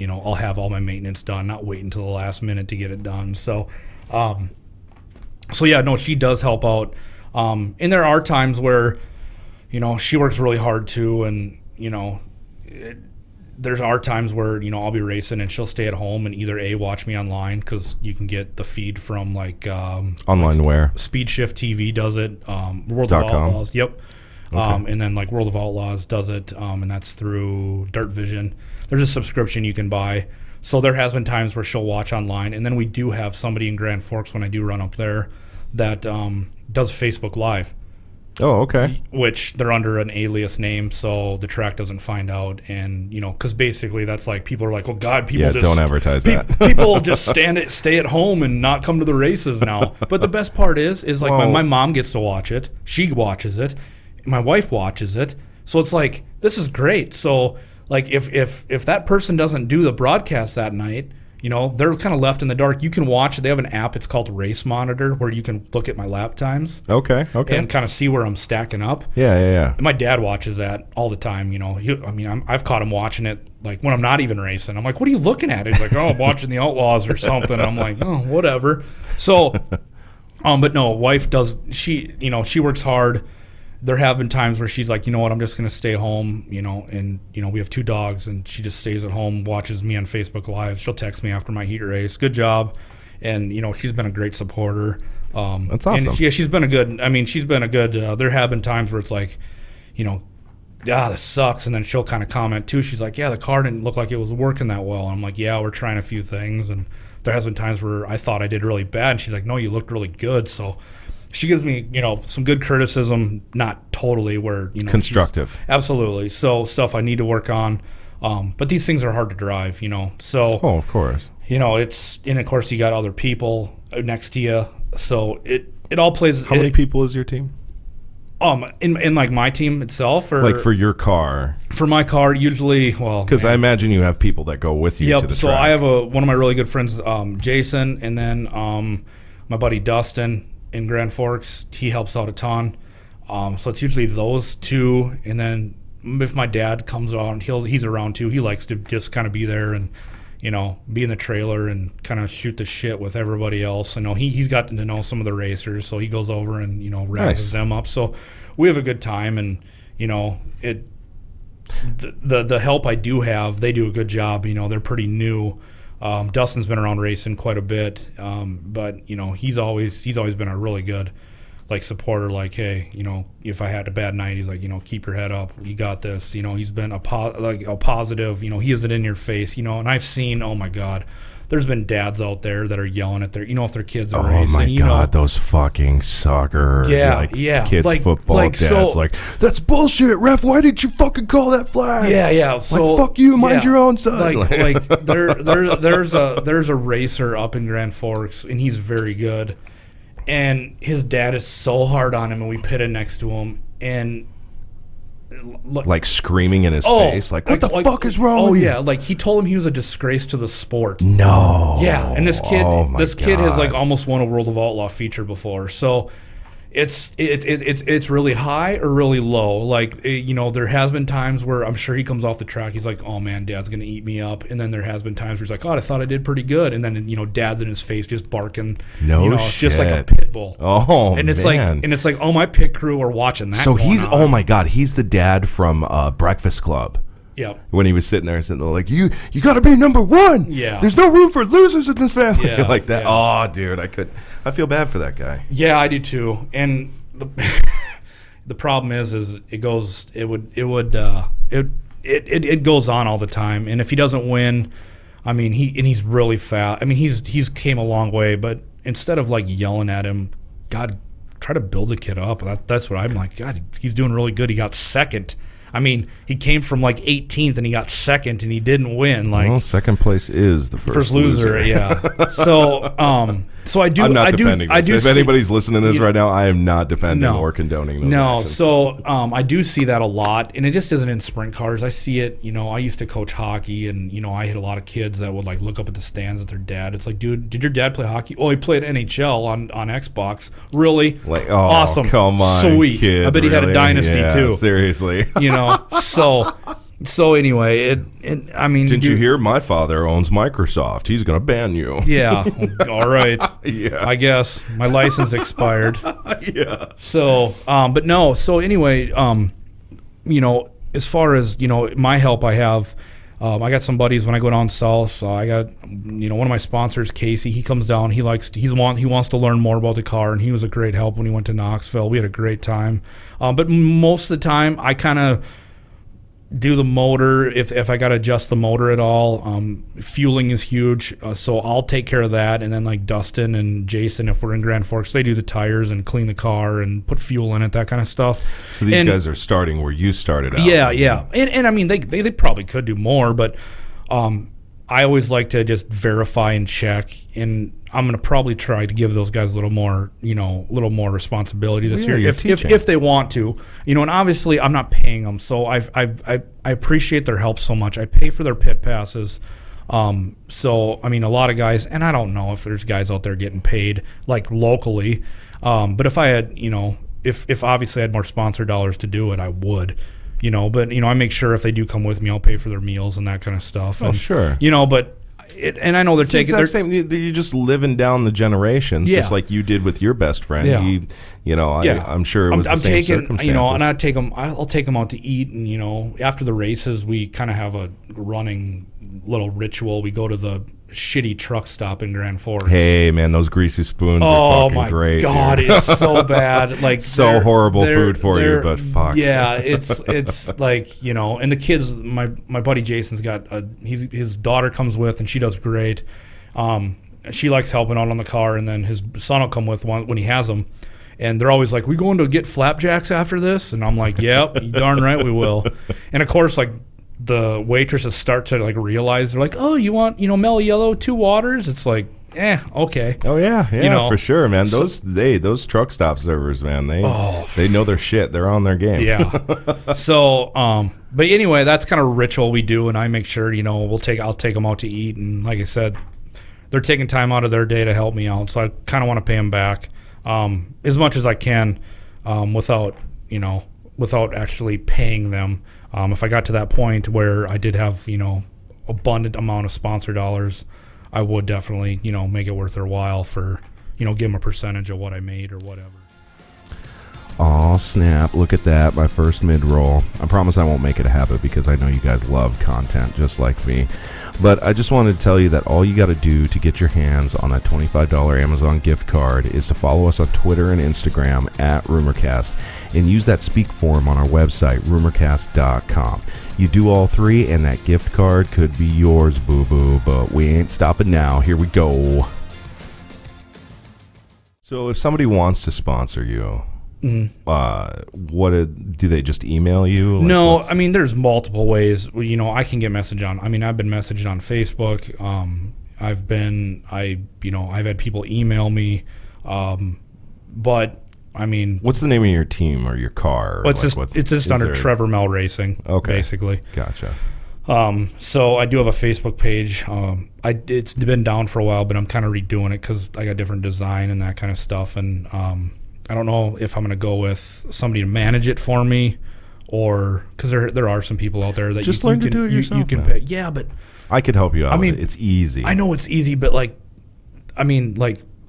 I'll have all my maintenance done, not wait until the last minute to get it done. So yeah, no, she does help out. And there are times where, you know, she works really hard too, and you know, there are times where, you know, I'll be racing and she'll stay at home and either watch me online, because you can get the feed from like online where Speed Shift TV does it, World of Outlaws. Yep. Okay. And then like World of Outlaws does it, and that's through Dirt Vision. There's a subscription you can buy. So there has been times where she'll watch online, and then we do have somebody in Grand Forks when I do run up there that does Facebook Live. Oh, okay. Which they're under an alias name, so the track doesn't find out, and you know, because basically that's like people are like, oh God, people just don't advertise that. People just stay at home and not come to the races now. But the best part is like my mom gets to watch it. She watches it. My wife watches it, so it's like, this is great. So like if that person doesn't do the broadcast that night, you know, they're kind of left in the dark. You can watch it. They have an app, it's called Race Monitor, where you can look at my lap times. Okay. And kind of see where I'm stacking up. Yeah. And my dad watches that all the time, you know. I've caught him watching it like when I'm not even racing. I'm like, what are you looking at? He's like, oh, I'm watching the Outlaws or something. I'm like, oh, whatever. So but no, wife does, she works hard. There have been times where she's like, you know what, I'm just going to stay home, you know, and, you know, we have 2 dogs, and she just stays at home, watches me on Facebook Live. She'll text me after my heat race. Good job. And, you know, she's been a great supporter. That's awesome. And, yeah, she's been a good, there have been times where it's like, you know, this sucks. And then she'll kind of comment too. She's like, yeah, the car didn't look like it was working that well. And I'm like, yeah, we're trying a few things. And there has been times where I thought I did really bad. And she's like, no, you looked really good. So she gives me, some good criticism, not totally where, constructive. Absolutely. So stuff I need to work on. But these things are hard to drive, So, oh, of course. and of course you got other people next to you. So it all plays. How many people is your team? In like my team itself, or like for your car? For my car, usually, because I imagine you have people that go with you to the so track. I have one of my really good friends, Jason, and then my buddy Dustin in Grand Forks. He helps out a ton. So it's usually those two, and then if my dad comes on, he's around too. He likes to just kind of be there and be in the trailer and kind of shoot the shit with everybody else. I know he's gotten to know some of the racers, so he goes over and raises them up. So we have a good time, and the help I do have, they do a good job. They're pretty new. Dustin's been around racing quite a bit, but he's always been a really good supporter. Like, hey, if I had a bad night, he's like, keep your head up, you got this. He's been a positive. He isn't in your face. And I've seen, oh my God, there's been dads out there that are yelling at their, if their kids are racing. Oh my God, those fucking soccer, kids football dads, that's bullshit, ref. Why didn't you fucking call that flag? Yeah. So fuck you, mind your own son. There's a racer up in Grand Forks, and he's very good. And his dad is so hard on him, and we pitted next to him, and screaming in his face, what the fuck is wrong with you? He told him he was a disgrace to the sport. No. Yeah, and this kid has almost won a World of Outlaw feature before, so it's really high or really low. There has been times where I'm sure he comes off the track, he's like, oh man, Dad's gonna eat me up. And then there has been times where he's like, oh, I thought I did pretty good. And then Dad's in his face just barking, shit, just like a pit bull. Oh, and it's man. Oh, my pit crew are watching that. So oh my God, he's the dad from Breakfast Club. Yeah. When he was sitting there like, you got to be number one. Yeah. There's no room for losers in this family. Yeah, like that. Yeah. Oh, dude, I feel bad for that guy. Yeah, I do too. And the problem is it goes on all the time. And if he doesn't win, I mean, he's really fast. I mean, he's came a long way, but instead of yelling at him, God, try to build the kid up. That's what I'm like. God, he's doing really good. He got second. I mean, he came from 18th and he got second and he didn't win. Second place is the first loser. Yeah. So I do. I'm not defending this. If anybody's listening to this right now, I am not defending or condoning those actions. So I do see that a lot, and it just isn't in sprint cars. I see it. I used to coach hockey, and I had a lot of kids that would look up at the stands at their dad. It's like, dude, did your dad play hockey? Oh, he played NHL on Xbox. Really? Awesome. Come on, sweet. Kid, I bet he had a dynasty too. Seriously. So anyway, I mean, didn't you hear? My father owns Microsoft. He's going to ban you. Yeah. All right. Yeah. I guess my license expired. Yeah. So, but no. So anyway, as far as my help, I have. I got some buddies when I go down south. So I got one of my sponsors, Casey. He comes down. He wants to learn more about the car, and he was a great help when he went to Knoxville. We had a great time. But most of the time, I kind of do the motor if I got to adjust the motor at all. Fueling is huge, so I'll take care of that. And then Dustin and Jason, if we're in Grand Forks, they do the tires and clean the car and put fuel in it, that kind of stuff. So these guys are starting where you started out. Yeah. And I mean, they probably could do more, but I always like to just verify and check, and I'm going to probably try to give those guys a little more responsibility this year if they want to, and obviously I'm not paying them, so I appreciate their help so much. I pay for their pit passes. So I mean, a lot of guys, and I don't know if there's guys out there getting paid locally, but if I had, if obviously I had more sponsor dollars to do it, I would. But I make sure if they do come with me, I'll pay for their meals and that kind of stuff. Oh, sure. But and I know they're taking. They're same. You're just living down the generations, just like you did with your best friend. Yeah. I'm sure it was the same circumstances. And I'll take them out to eat, and after the races, we kind of have a running little ritual. We go to the shitty truck stop in Grand Forks. Hey man, those greasy spoons are fucking great. Oh my God, dude. it's so bad. So horrible food for you, but fuck. Yeah, it's and the kids. My buddy Jason's got his daughter comes with, and she does great. She likes helping out on the car, and then his son will come with when he has them. And they're always like, "We going to get flapjacks after this?" And I'm like, "Yep, you darn right we will." And of course, like the waitresses start to like realize, they're like, "Oh, you want mellow yellow, 2 waters?" It's like, okay. Oh yeah, for sure, man. Those truck stop servers, man, they know their shit. They're on their game. Yeah. So, but anyway, that's kind of a ritual we do, and I make sure I'll take them out to eat, and like I said, they're taking time out of their day to help me out, so I kind of want to pay them back as much as I can, without actually paying them. If I got to that point where I did have abundant amount of sponsor dollars, I would definitely, make it worth their while for, give them a percentage of what I made or whatever. Aw, snap. Look at that. My first mid-roll. I promise I won't make it a habit because I know you guys love content just like me. But I just wanted to tell you that all you got to do to get your hands on that $25 Amazon gift card is to follow us on Twitter and Instagram at RumorCast and use that speak form on our website, rumorcast.com. You do all 3 and that gift card could be yours, boo-boo, but we ain't stopping now. Here we go. So if somebody wants to sponsor you, do they just email you? Like, no, I mean, there's multiple ways. I can get messaged on. I mean, I've been messaged on Facebook. I've had people email me. But I mean, what's the name of your team or your car? Well, it's just under Trevor Mell Racing. Okay, basically. Gotcha. So I do have a Facebook page. It's been down for a while, but I'm kind of redoing it because I got different design and that kind of stuff. And I don't know if I'm going to go with somebody to manage it for me, or because there are some people out there that just learn to do it yourself. You can pay. Yeah, but I could help you out. I mean, it's easy. I know it's easy, but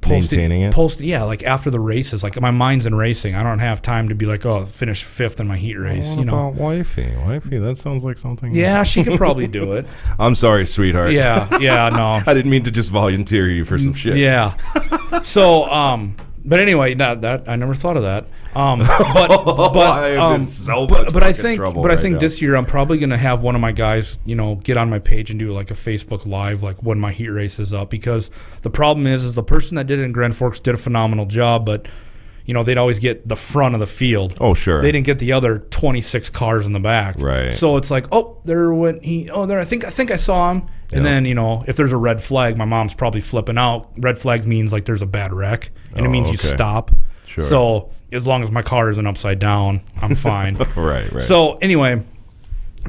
maintaining it. Like after the races, like my mind's in racing. I don't have time to be like, finish 5th in my heat race. What about wifey? That sounds like something. Yeah, she could probably do it. I'm sorry, sweetheart. Yeah, no. I didn't mean to just volunteer you for some shit. Yeah. So, but anyway, that I never thought of that. But I have been so much but I think now. This year I'm probably gonna have one of my guys, get on my page and do like a Facebook Live, like when my heat race is up. Because the problem is the person that did it in Grand Forks did a phenomenal job, but they'd always get the front of the field. Oh, sure. They didn't get the other 26 cars in the back. Right. So it's like, there I think I saw him. And then, if there's a red flag, my mom's probably flipping out. Red flag means like there's a bad wreck, and it means you stop. Sure. So as long as my car isn't upside down, I'm fine. Right. So anyway,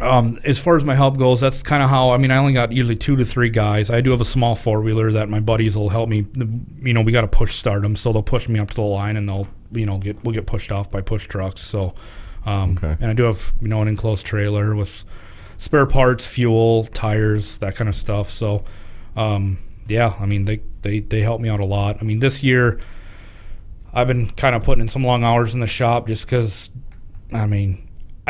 as far as my help goes, that's kind of how, I only got usually 2 to 3 guys. I do have a small 4-wheeler that my buddies will help me. We got to push start them, so they'll push me up to the line, and they'll, we'll get pushed off by push trucks. So, and I do have, an enclosed trailer with spare parts, fuel, tires, that kind of stuff. So, they help me out a lot. This year I've been kind of putting in some long hours in the shop just because, I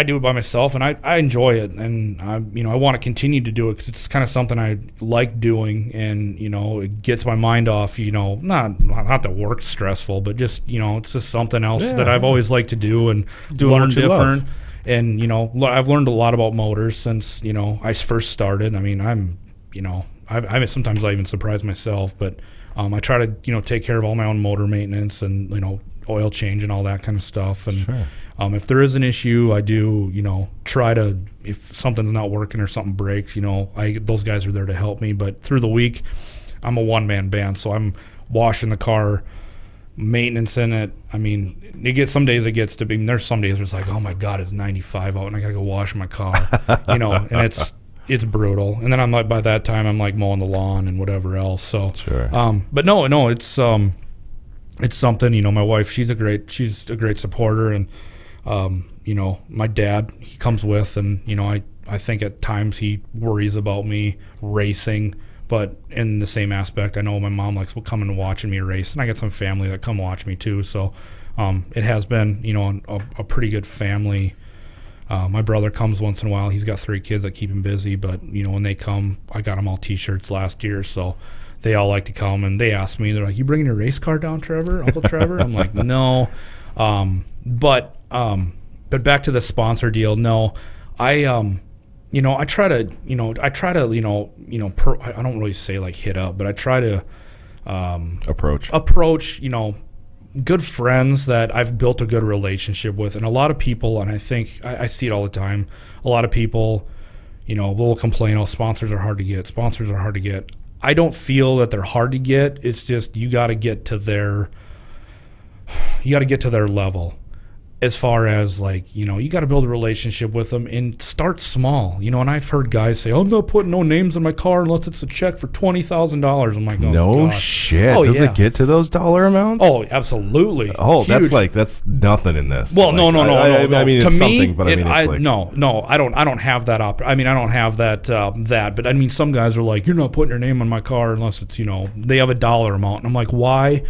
do it by myself and I enjoy it, and I want to continue to do it because it's kind of something I like doing, and it gets my mind off. Not that work's stressful, but just it's just something else that I've always liked to do and learn different. And I've learned a lot about motors since I first started. I sometimes I even surprise myself, but I try to take care of all my own motor maintenance and oil change and all that kind of stuff. And sure. If there is an issue, I do try to, if something's not working or something breaks, those guys are there to help me. But through the week, I'm a one-man band, so I'm washing the car, maintenance in it. Some days it gets to be, there's some days where it's like, oh my God, it's 95 out and I gotta go wash my car, and it's brutal. And then I'm like, by that time I'm like mowing the lawn and whatever else. So, sure. But no, it's something. My wife, she's a great supporter, and my dad, he comes with, and I think at times he worries about me racing. But in the same aspect, I know my mom likes coming and watching me race, and I got some family that come watch me too. So it has been, a pretty good family. My brother comes once in a while. He's got 3 kids that keep him busy. But, when they come, I got them all T-shirts last year. So they all like to come, and they ask me, they're like, you bringing your race car down, Trevor, Uncle Trevor? I'm like, no. But back to the sponsor deal. No, I try to, I don't really say like hit up, but I try to approach, good friends that I've built a good relationship with, and a lot of people, and I think I see it all the time. A lot of people, will complain, "Oh, sponsors are hard to get. Sponsors are hard to get." I don't feel that they're hard to get. It's just you got to get to their level. As far as you got to build a relationship with them and start small. And I've heard guys say, "I'm not putting no names in my car unless it's a check for $20,000." I'm like, "Oh, no gosh. shit." Oh, Does yeah. it get to those dollar amounts? Oh, absolutely. Oh, Huge. that's nothing in this. Well, no. I mean, To it's me, something, but I mean, it's no. I don't have that I don't have that But I mean, some guys are like, "You're not putting your name on my car unless it's they have a dollar amount." And I'm like, why?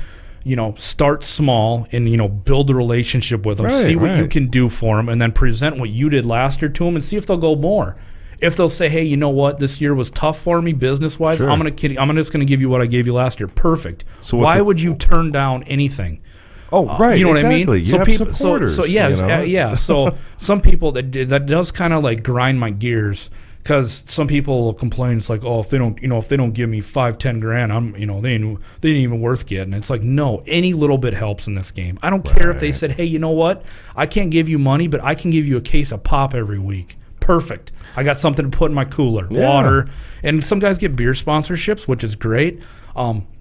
Start small and, build a relationship with them, see what you can do for them, and then present what you did last year to them and see if they'll go more. If they'll say, "Hey, you know what? This year was tough for me business-wise. Sure. I'm just going to give you what I gave you last year." Perfect. So why would you turn down anything? Oh, right. You know exactly. what I mean? You have supporters. So yes, yeah. So some people that does kind of grind my gears. Because some people will complain, it's like, "Oh, if they don't give me $5-10 grand, they ain't even worth getting." It's like, no, any little bit helps in this game. I don't care if they said, "Hey, you know what? I can't give you money, but I can give you a case of pop every week." Perfect. I got something to put in my cooler, water, and some guys get beer sponsorships, which is great.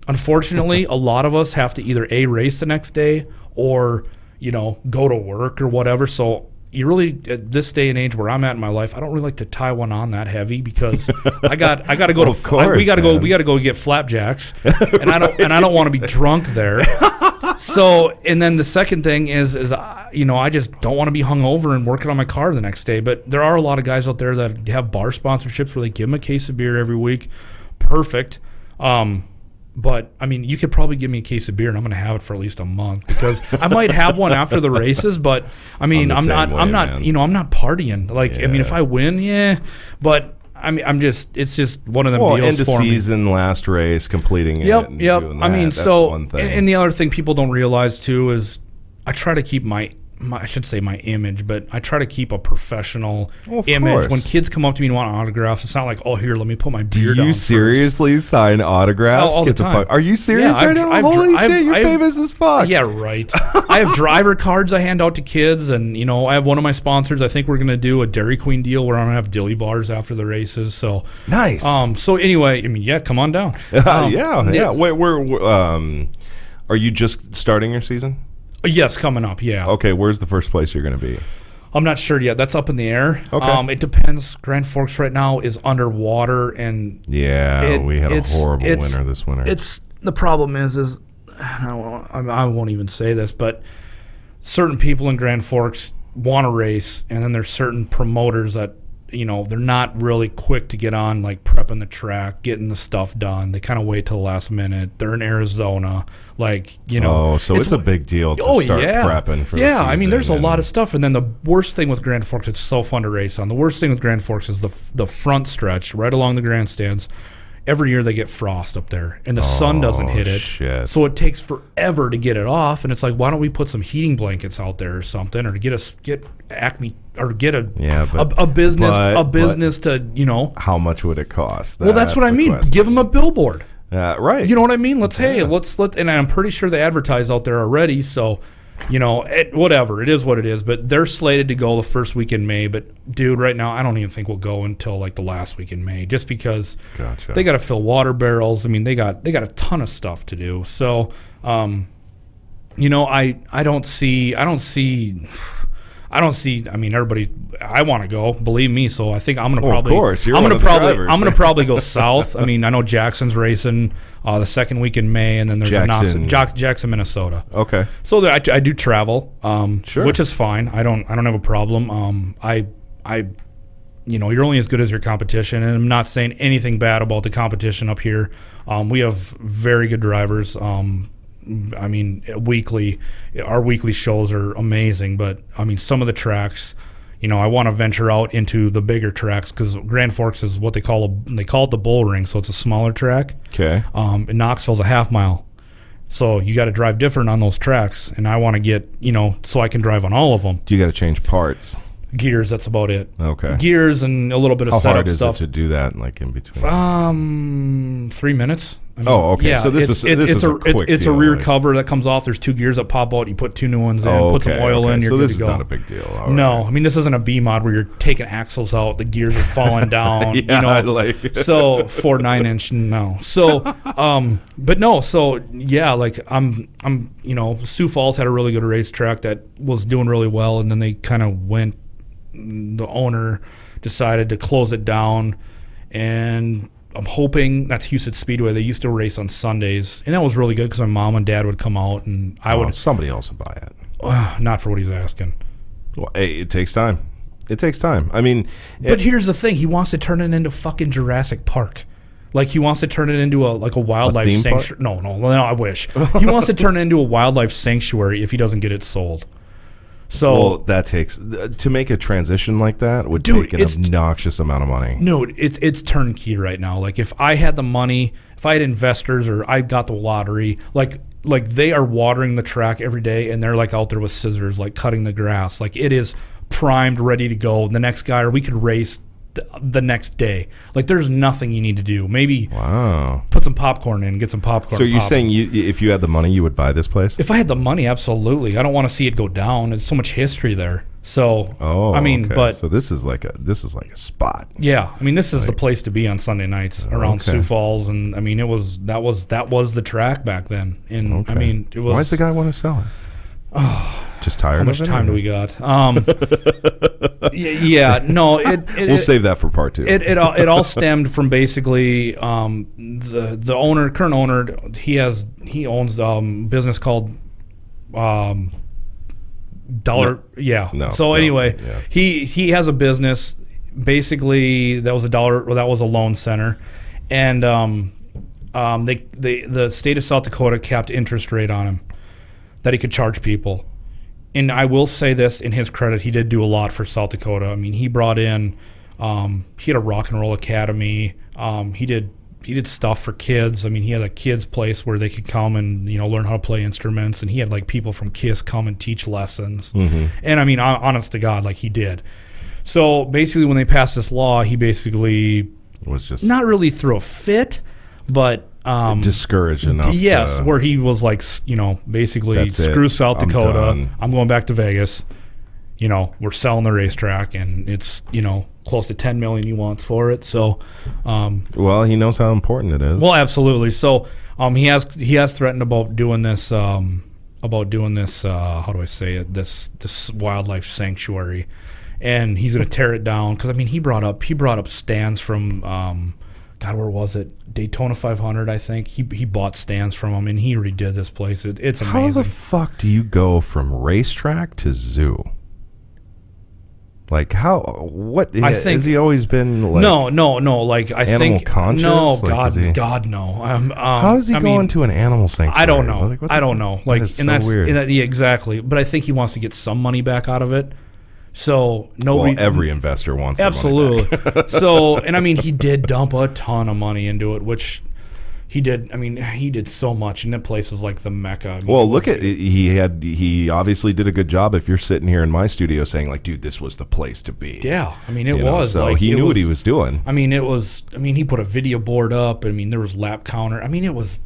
Unfortunately, a lot of us have to either race the next day or go to work or whatever. So. You really, at this day and age where I'm at in my life, I don't really like to tie one on that heavy because I got to go we got to go get flapjacks, and I don't want to be drunk there. So, and then the second thing is I just don't want to be hungover and working on my car the next day. But there are a lot of guys out there that have bar sponsorships where they give them a case of beer every week. Perfect. But I mean, you could probably give me a case of beer, and I'm going to have it for at least a month because I might have one after the races. But I mean, I'm not partying. I mean, if I win, but I mean, it's just one of them deals end of for season, last race, completing it. Yep. Doing I mean, that's so one thing. and the other thing people don't realize too is I try to keep my I should say my image, but I try to keep a professional image. Course. When kids come up to me and want autographs, it's not like, "Oh, here, let me put my beer down." Do you seriously sign autographs? All the time. Are you serious right now? Holy shit, you're famous as fuck. Yeah, right. I have driver cards I hand out to kids, and I have one of my sponsors. I think we're going to do a Dairy Queen deal where I'm going to have dilly bars after the races. So nice. So anyway, I mean, come on down. Yeah. Wait, are you just starting your season? Yes, coming up, yeah. Okay, where's the first place you're going to be? I'm not sure yet. That's up in the air. Okay. It depends. Grand Forks right now is underwater, and we had a horrible winter this winter. The problem is I won't even say this, but certain people in Grand Forks want to race, and then there's certain promoters that they're not really quick to get on, prepping the track, getting the stuff done. They kind of wait till the last minute. They're in Arizona, Oh, so it's a big deal to start prepping for the season. I mean, there's a lot of stuff. And then the worst thing with Grand Forks, it's so fun to race on. The worst thing with Grand Forks is the front stretch right along the grandstands. Every year they get frost up there, and the sun doesn't hit it. Shit. So it takes forever to get it off. And it's like, why don't we put some heating blankets out there or something, or get Acme, or get a business to How much would it cost? Well, that's what I mean. Question. Give them a billboard. Right. You know what I mean? Let and I'm pretty sure they advertise out there already. So, whatever, it is what it is. But they're slated to go the first week in May. But dude, right now I don't even think we'll go until the last week in May, just because they got to fill water barrels. I mean, they got a ton of stuff to do. So, I don't see. I mean, everybody. I want to go. Believe me. So I think I'm gonna probably. Of course, I'm gonna probably go south. I mean, I know Jackson's racing the second week in May, and then there's Jackson, Minnesota. Okay. So I do travel, sure, which is fine. I don't have a problem. You're only as good as your competition, and I'm not saying anything bad about the competition up here. We have very good drivers. I mean, our weekly shows are amazing, but I mean, some of the tracks, I want to venture out into the bigger tracks because Grand Forks is what they call it the bull ring, so it's a smaller track. Okay. And Knoxville's a half mile, so you got to drive different on those tracks, and I want to get so I can drive on all of them. Do you got to change parts? Gears, that's about it. Okay. Gears and a little bit of How setup hard is stuff. it to do that, like in between? 3 minutes. I mean, okay. So this is a quick it's a deal, rear like- cover that comes off. There's 2 gears that pop out. You put 2 new ones in, Oh, put some oil in. You're so good this to is go. not a big deal. All No, right. I mean this isn't a B mod where you're taking axles out, the gears are falling down. Yeah, like- so 4 9-inch, no. So, but no. So yeah, like I'm, Sioux Falls had a really good racetrack that was doing really well, and then they kind of went. The owner decided to close it down, and I'm hoping that's Houston Speedway. They used to race on Sundays, and that was really good because my mom and dad would come out, and I would. Somebody else would buy it. Not for what he's asking. Well, hey, it takes time. It takes time. I mean, But here's the thing: he wants to turn it into fucking Jurassic Park. Like he wants to turn it into a wildlife theme park? sanctuary. No, I wish he wants to turn it into a wildlife sanctuary if he doesn't get it sold. So well, that takes to make a transition like that would Dude, take an it's- obnoxious amount of money. no, it's turnkey right now. Like if I had the money, if I had investors, or I got the lottery, like they are watering the track every day, and they're like out there with scissors, like cutting the grass. Like it is primed, ready to go. The next guy, or we could race the next day. Like there's nothing you need to do. Maybe Wow. put some popcorn in, get some popcorn. So you're popping. saying if you had the money, you would buy this place? If I had the money, absolutely. I don't want to see it go down. There's so much history there. So I mean, okay. but so this is like a spot. yeah, I mean, this is the place to be on Sunday nights around Okay. Sioux Falls, and I mean, that was the track back then. And Okay. I mean, it was. Why does the guy want to sell it? Just tired. How much of it, time or- do we got? Yeah, no, We'll save that for part 2. It all stemmed from basically the owner, current owner. He owns business called Dollar. Yeah. No, So no, anyway, yeah. he has a business. Basically, that was a loan center, and the state of South Dakota capped interest rate on him that he could charge people. And I will say this, in his credit, he did do a lot for South Dakota. I mean, he brought in, he had a rock and roll academy. He did stuff for kids. I mean, he had a kids place where they could come and learn how to play instruments. And he had like people from KISS come and teach lessons. Mm-hmm. And I mean, honest to God, like he did. So basically, when they passed this law, he basically was just not really threw a fit, but. discouraged enough. Yes, to, where he was like, basically, That's it. screw South I'm Dakota. done. I'm going back to Vegas. We're selling the racetrack, and it's close to $10 million he wants for it. So, well, he knows how important it is. well, absolutely. So, he has threatened about doing this. How do I say it? This wildlife sanctuary, and he's going to tear it down because I mean he brought up stands from. God, where was it? Daytona 500, I think. He bought stands from him, and he redid this place. It's amazing. How the fuck do you go from racetrack to zoo? Like how? What? I think- has he always been? Like, no. Like I animal think conscious? no. Like, is he- God, no. How does he go into an animal sanctuary? I don't know. Like, what the I don't fuck? know. That Like, is and so that's weird. yeah, exactly. But I think he wants to get some money back out of it. So nobody. Well, every investor wants the money absolutely. back. So, and I mean, he did dump a ton of money into it, which he did. I mean, he did so much, and that place is like the mecca. I mean, Well, look at he obviously did a good job. If you're sitting here in my studio saying like, dude, this was the place to be. yeah. I mean, it You know, was. so like, he it knew what was- he was doing. I mean, it was. I mean, he put a video board up. I mean, there was lap counter. I mean, it was.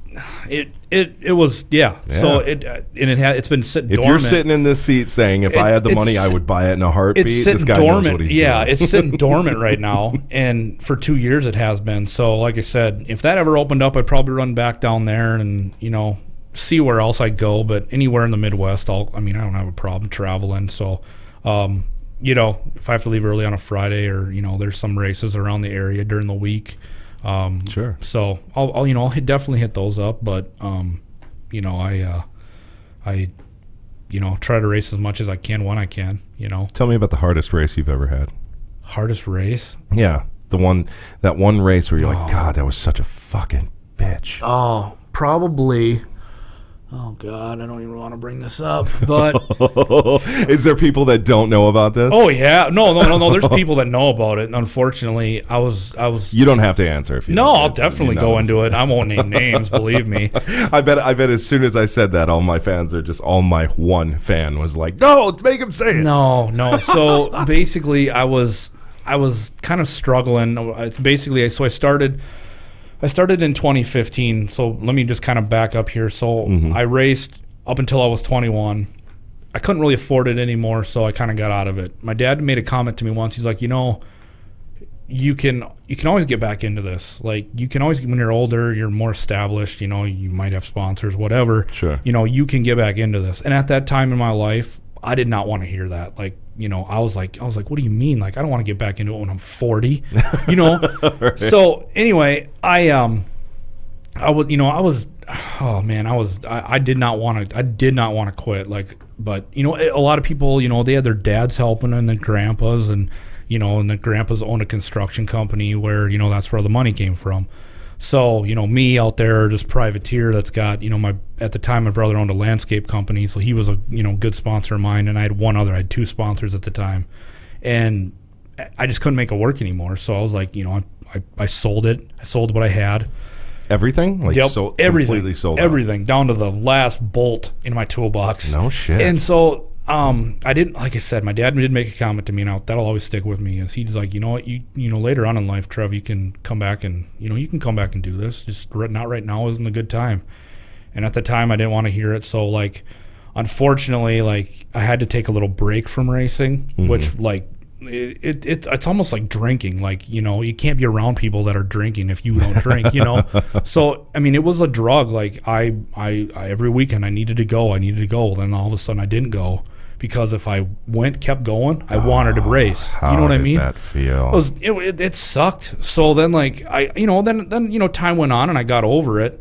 It was. Yeah. So it's been sitting If dormant. you're sitting in this seat saying, if I had the money, I would buy it in a heartbeat. It's This sitting guy knows dormant. what he's Yeah, doing. it's sitting dormant right now, and for 2 years it has been. So, like I said, if that ever opened up, I'd probably run back down there and see where else I'd go. But anywhere in the Midwest, I don't have a problem traveling. So, if I have to leave early on a Friday, or there's some races around the area during the week. Sure. So I'll definitely hit those up, but I try to race as much as I can when I can. Tell me about the hardest race you've ever had. Hardest race? Yeah, that one race where you're like, God, that was such a fucking bitch. Oh, probably. Oh God, I don't even want to bring this up, but Is there people that don't know about this? oh yeah, no. There's people that know about it, and unfortunately, I was. You don't have to answer if you. No, don't I'll answer, definitely go into it. I won't name names, believe me. I bet as soon as I said that, all my one fan was like, "No, make him say it." No. So basically, I was kind of struggling. So I started in 2015. So let me just kind of back up here. So I raced up until I was 21. I couldn't really afford it anymore, so I kind of got out of it. My dad made a comment to me once. He's like, you can always get back into this. Like, you can always, when you're older, you're more established, you might have sponsors, whatever. Sure. You can get back into this. And at that time in my life, I did not want to hear that. Like, I was like, what do you mean? Like, I don't want to get back into it when I'm 40, Right. So anyway, I did not want to quit. Like, but a lot of people, they had their dads helping and their grandpas, and the grandpas owned a construction company where, that's where the money came from. So, me out there, just privateer that's got, at the time my brother owned a landscape company, so he was a, good sponsor of mine, and I had two sponsors at the time. And I just couldn't make it work anymore. So I was like, I sold it. I sold what I had. Everything? Like, yep, everything. Completely sold everything, down to the last bolt in my toolbox. No shit. And so I didn't, like I said, my dad did make a comment to me, and that'll always stick with me. Is he's like, what, later on in life, Trev, you can come back and, you can come back and do this. Just not right now isn't a good time. And at the time, I didn't want to hear it. So, like, unfortunately, like, I had to take a little break from racing, which, like, it's almost like drinking. Like, you can't be around people that are drinking if you don't drink, So, I mean, it was a drug. Like, I every weekend I needed to go. Then all of a sudden I didn't go, because if I kept going, I wanted to race. You know what I mean? How did that feel? It sucked. So then, like, then time went on and I got over it.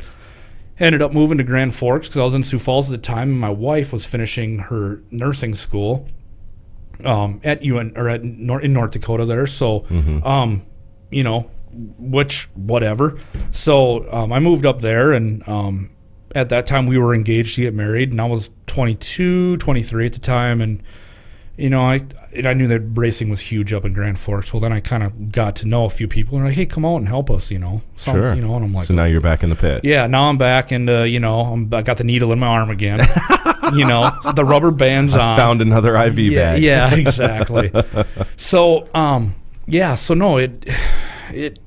Ended up moving to Grand Forks because I was in Sioux Falls at the time, and my wife was finishing her nursing school in North Dakota there. So, which whatever. So I moved up there, and at that time we were engaged to get married, and I was 22, 23 at the time, and I knew that racing was huge up in Grand Forks. Well, then I kind of got to know a few people, and they're like, hey, come out and help us, Sure. And I'm like, so now you're back in the pit. Yeah, now I'm back, and I got the needle in my arm again. The rubber band's on. Found another IV bag. Yeah, exactly. So, so no, it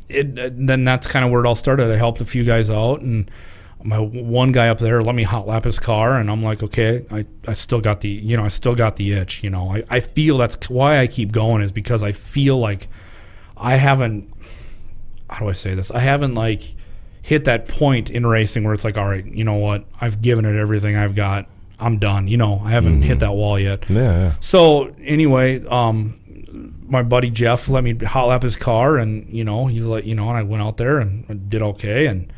then that's kind of where it all started. I helped a few guys out, and my one guy up there let me hot lap his car, and I'm like, okay, I still got the itch. I feel that's why I keep going, is because I feel like I haven't, how do I say this? I haven't like hit that point in racing where it's like, all right, you know what? I've given it everything I've got. I'm done. I haven't hit that wall yet. Yeah. So anyway, my buddy Jeff let me hot lap his car, and he's like, and I went out there and did okay, and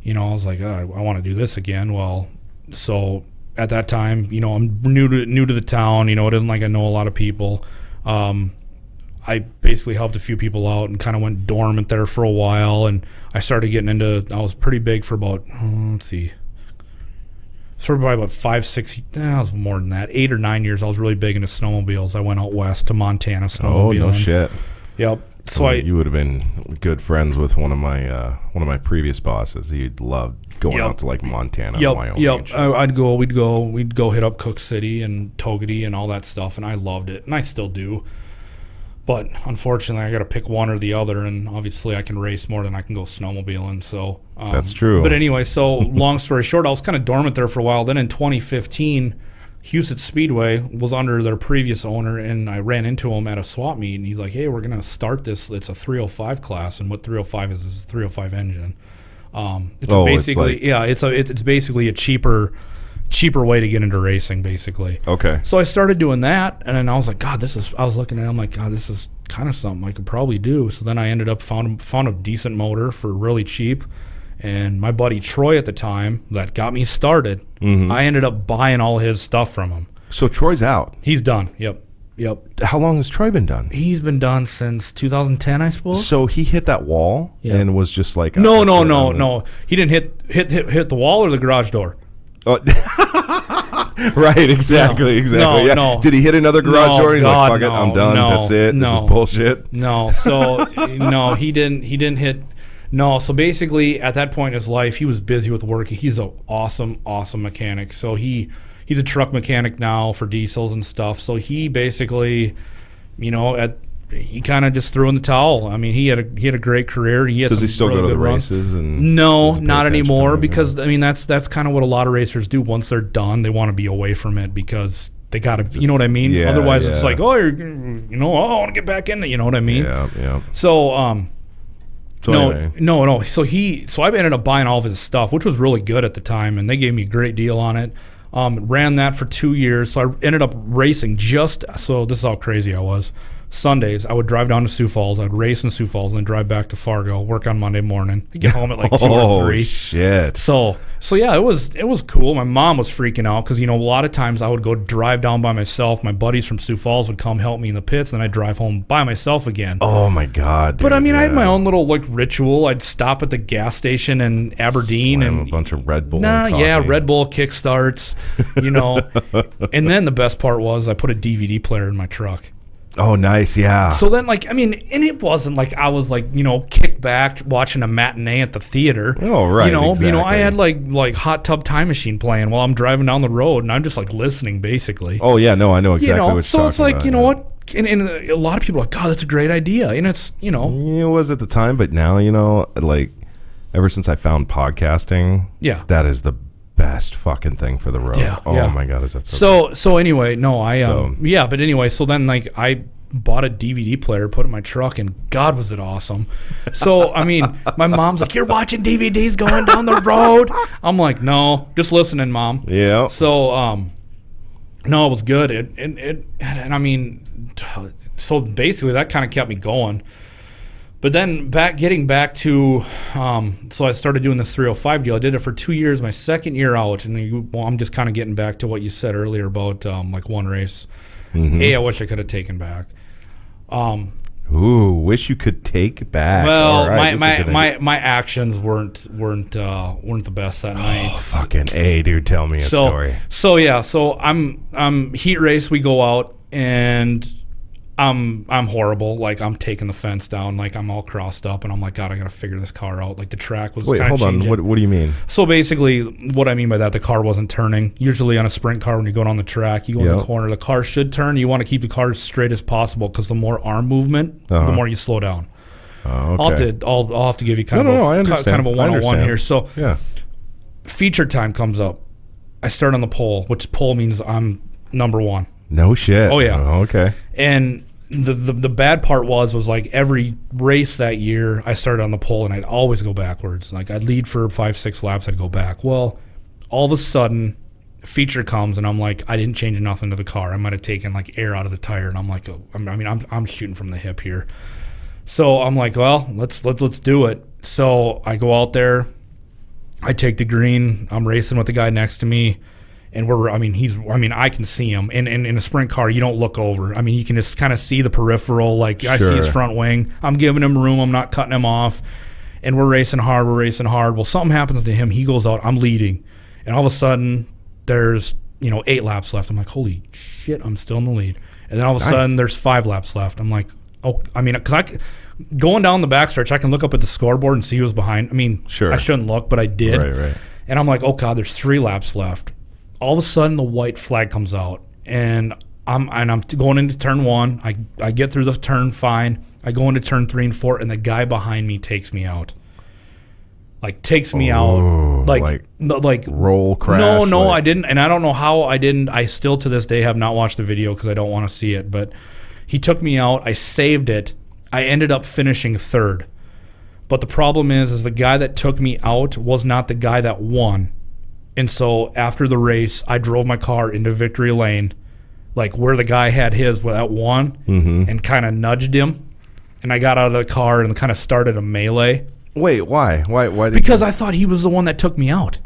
I was like, I want to do this again. Well, so at that time, I'm new to the town. It isn't like I know a lot of people. I basically helped a few people out and kind of went dormant there for a while, and I started getting into. I was pretty big for about sort of probably about 5, 6. It was more than that. 8 or 9 years. I was really big into snowmobiles. I went out west to Montana snowmobiling. Oh no shit. Yep. So you would have been good friends with one of my previous bosses. He'd love going out to like Montana and Wyoming. Yep. We'd go hit up Cook City and Togety and all that stuff, and I loved it, and I still do. But unfortunately, I got to pick one or the other, and obviously I can race more than I can go snowmobiling. So that's true. But anyway, so long story short, I was kind of dormant there for a while. Then in 2015, Houston Speedway was under their previous owner, and I ran into him at a swap meet, and he's like, hey, we're going to start this. It's a 305 class, and what 305 is a 305 engine. It's basically a cheaper way to get into racing, basically. Okay. So I started doing that, and then I was like, God, I was looking at it, I'm like, God, this is kind of something I could probably do. So then I ended up found a decent motor for really cheap, and my buddy Troy at the time that got me started, I ended up buying all his stuff from him. So Troy's out. He's done. Yep. How long has Troy been done? He's been done since 2010, I suppose. So he hit that wall and was just like, no. He didn't hit the wall or the garage door. Oh. Right, exactly. No, yeah. no. Did he hit another garage door? He's God, like, fuck it, I'm done. no, That's it. This is bullshit. No, so no, he didn't hit. No, so basically at that point in his life, he was busy with work. He's an awesome mechanic. So he's a truck mechanic now for diesels and stuff. So he basically, he kind of just threw in the towel. I mean, he had a great career. Does he still go to the races? And no, not anymore. Because I mean, that's kind of what a lot of racers do. Once they're done, they want to be away from it because they got to. You know what I mean? Yeah, otherwise, it's like, oh, I want to get back in it. You know what I mean? Yeah. So Anyway. No. So I ended up buying all of his stuff, which was really good at the time, and they gave me a great deal on it. Ran that for 2 years, so I ended up racing so this is how crazy I was. Sundays, I would drive down to Sioux Falls. I'd race in Sioux Falls and then drive back to Fargo, work on Monday morning, get home at like 2 or 3. Oh, shit. So yeah, it was cool. My mom was freaking out because, a lot of times I would go drive down by myself. My buddies from Sioux Falls would come help me in the pits, and I'd drive home by myself again. Oh, my God. But, dude, I had my own little, ritual. I'd stop at the gas station in Aberdeen. Slam and a bunch of Red Bull. Red Bull kickstarts, And then the best part was I put a DVD player in my truck. Oh, nice, yeah. So then, and it wasn't like I was kicked back watching a matinee at the theater. Oh, right, exactly. I had like Hot Tub Time Machine playing while I'm driving down the road, and I'm just listening basically. Oh yeah, no, I know exactly what you're so it's talking like about, what, and a lot of people are like, God, that's a great idea, and it's It was at the time, but now ever since I found podcasting, that is the best fucking thing for the road. My God, is that so anyway, no, but anyway, so then I bought a DVD player, put it in my truck, and God, was it awesome. So my mom's like, you're watching DVDs going down the road? I'm like, no, just listening, Mom. Yeah. So no, it was good. So basically that kind of kept me going. But then getting back to, so I started doing this 305 deal. I did it for 2 years, my second year out. And I'm just kind of getting back to what you said earlier about one race. I wish I could have taken back. Wish you could take back. Well, right, my actions weren't the best that night. Oh, fucking A, dude, tell me a story. So I'm heat race, we go out, and I'm horrible. I'm taking the fence down. I'm all crossed up, and I'm like, God, I got to figure this car out. The track was kind of changing. Hold on. What do you mean? So basically, what I mean by that, the car wasn't turning. Usually on a sprint car, when you go down the track, you go in the corner, the car should turn. You want to keep the car as straight as possible because the more arm movement, the more you slow down. Okay. I'll have to give you kind of a 101 here. So feature time comes up. I start on the pole, which pole means I'm number one. No shit. Oh yeah. Oh, okay. And the bad part was every race that year I started on the pole and I'd always go backwards. I'd lead for 5-6 laps, I'd go back. Well, all of a sudden feature comes and I'm like, I didn't change nothing to the car. I might have taken air out of the tire, and I'm like, I'm shooting from the hip here. So I'm like, well, let's do it. So I go out there, I take the green, I'm racing with the guy next to me. And I can see him. And in a sprint car, you don't look over. You can just kind of see the peripheral. I see his front wing. I'm giving him room. I'm not cutting him off. And we're racing hard. Well, something happens to him. He goes out. I'm leading. And all of a sudden, there's 8 laps left. I'm like, holy shit, I'm still in the lead. And then all of a sudden, there's 5 laps left. I'm like, because going down the backstretch, I can look up at the scoreboard and see who's behind. Sure. I shouldn't look, but I did. Right. And I'm like, oh God, there's 3 laps left. All of a sudden, the white flag comes out, and I'm going into turn 1. I get through the turn fine. I go into turn 3 and 4, and the guy behind me takes me out. Roll crash. No, I didn't, and I don't know how I didn't. I still to this day have not watched the video because I don't want to see it. But he took me out. I saved it. I ended up finishing 3rd. But the problem is the guy that took me out was not the guy that won. And so after the race, I drove my car into victory lane, where the guy had his that won, and kind of nudged him. And I got out of the car and kind of started a melee. Wait, why? Why? Because I thought he was the one that took me out.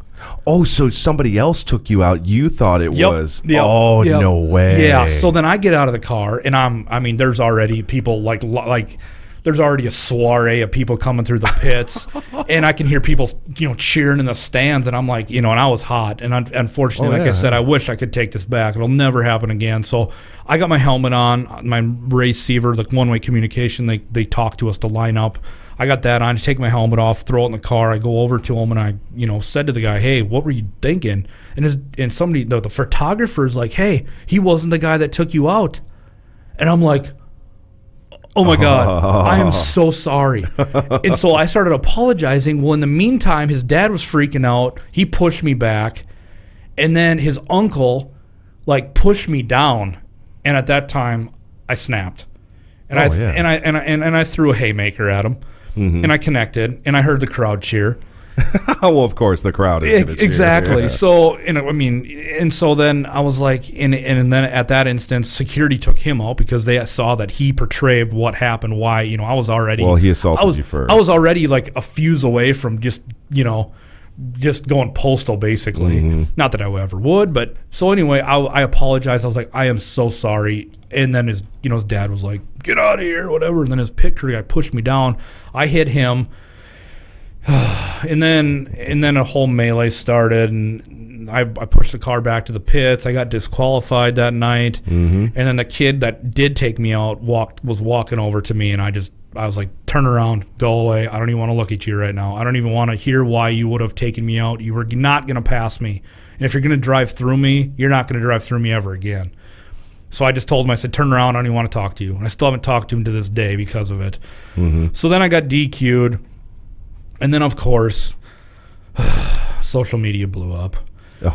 Oh, so somebody else took you out. You thought it was. Yep. Oh, no way. Yeah. So then I get out of the car, and there's already people there's already a soiree of people coming through the pits, and I can hear people, cheering in the stands, and I'm like, and I was hot, and unfortunately, I said, I wish I could take this back. It'll never happen again. So I got my helmet on, my receiver, the one-way communication. They talk to us to line up. I got that on. I take my helmet off, throw it in the car. I go over to him, and I, said to the guy, "Hey, what were you thinking?" And somebody, the photographer is like, "Hey, he wasn't the guy that took you out," and I'm like, oh my God, I am so sorry. And so I started apologizing. Well, in the meantime, his dad was freaking out. He pushed me back. And then his uncle, pushed me down. And at that time, I snapped. And I threw a haymaker at him. Mm-hmm. And I connected. And I heard the crowd cheer. Well, of course, the crowd is going to cheer. Exactly. Yeah. So, and so then I was like, and then at that instance, security took him out because they saw that he portrayed what happened, why, I was already... Well, he assaulted you first. I was already a fuse away from just going postal, basically. Mm-hmm. Not that I ever would, but... So anyway, I apologized. I was like, I am so sorry. And then his dad was like, get out of here, whatever. And then his picture guy pushed me down. I hit him. And then a whole melee started, and I pushed the car back to the pits. I got disqualified that night, and then the kid that did take me out was walking over to me, and I was like, turn around, go away. I don't even want to look at you right now. I don't even want to hear why you would have taken me out. You were not going to pass me, and if you're going to drive through me, you're not going to drive through me ever again. So I just told him, I said, turn around, I don't even want to talk to you. And I still haven't talked to him to this day because of it. So then I got DQ'd. And then, of course, social media blew up.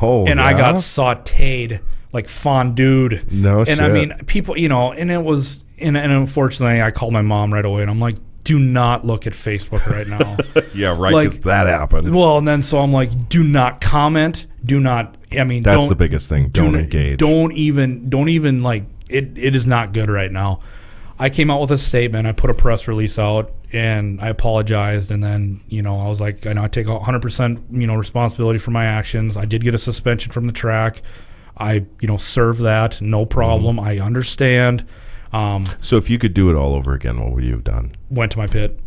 Oh, and I got sautéed, fondued. No shit. And I mean, people, and it was, and unfortunately, I called my mom right away, and I'm like, do not look at Facebook right now. Yeah, right, because that happened. Well, and then so I'm like, do not comment. Do not, that's the biggest thing. Don't engage. Don't even, it is not good right now. I came out with a statement. I put a press release out, and I apologized. And then, I was like, I take 100%, responsibility for my actions. I did get a suspension from the track. I, served that, no problem. I understand. So if you could do it all over again, what would you have done? Went to my pit.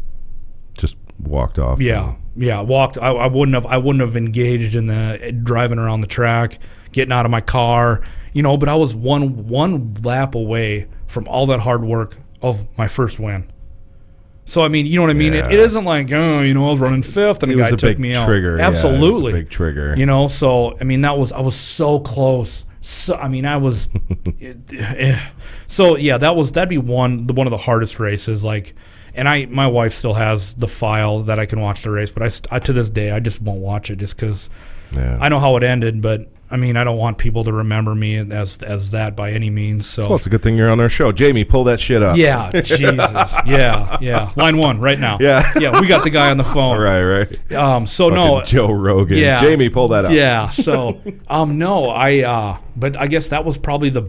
Just walked off. Yeah, walked. I wouldn't have engaged in the driving around the track, getting out of my car. But I was one lap away from all that hard work of my first win. So, I mean, you know what I mean? Yeah. It isn't like, I was running fifth and the guy took me out. Trigger. Absolutely. Yeah, it was a big trigger. So, I mean, I was so close. So, I mean, I was... So, yeah, that'd be one of the hardest races. And my wife still has the file that I can watch the race, but I to this day, I just won't watch it just because I know how it ended, but... I mean, I don't want people to remember me as that by any means. So well, it's a good thing you're on our show. Jamie, pull that shit up. Yeah, Jesus. Yeah. Line 1 right now. Yeah, we got the guy on the phone. Right. So fucking no, Joe Rogan. Yeah, Jamie, pull that up. Yeah. So no, but I guess that was probably the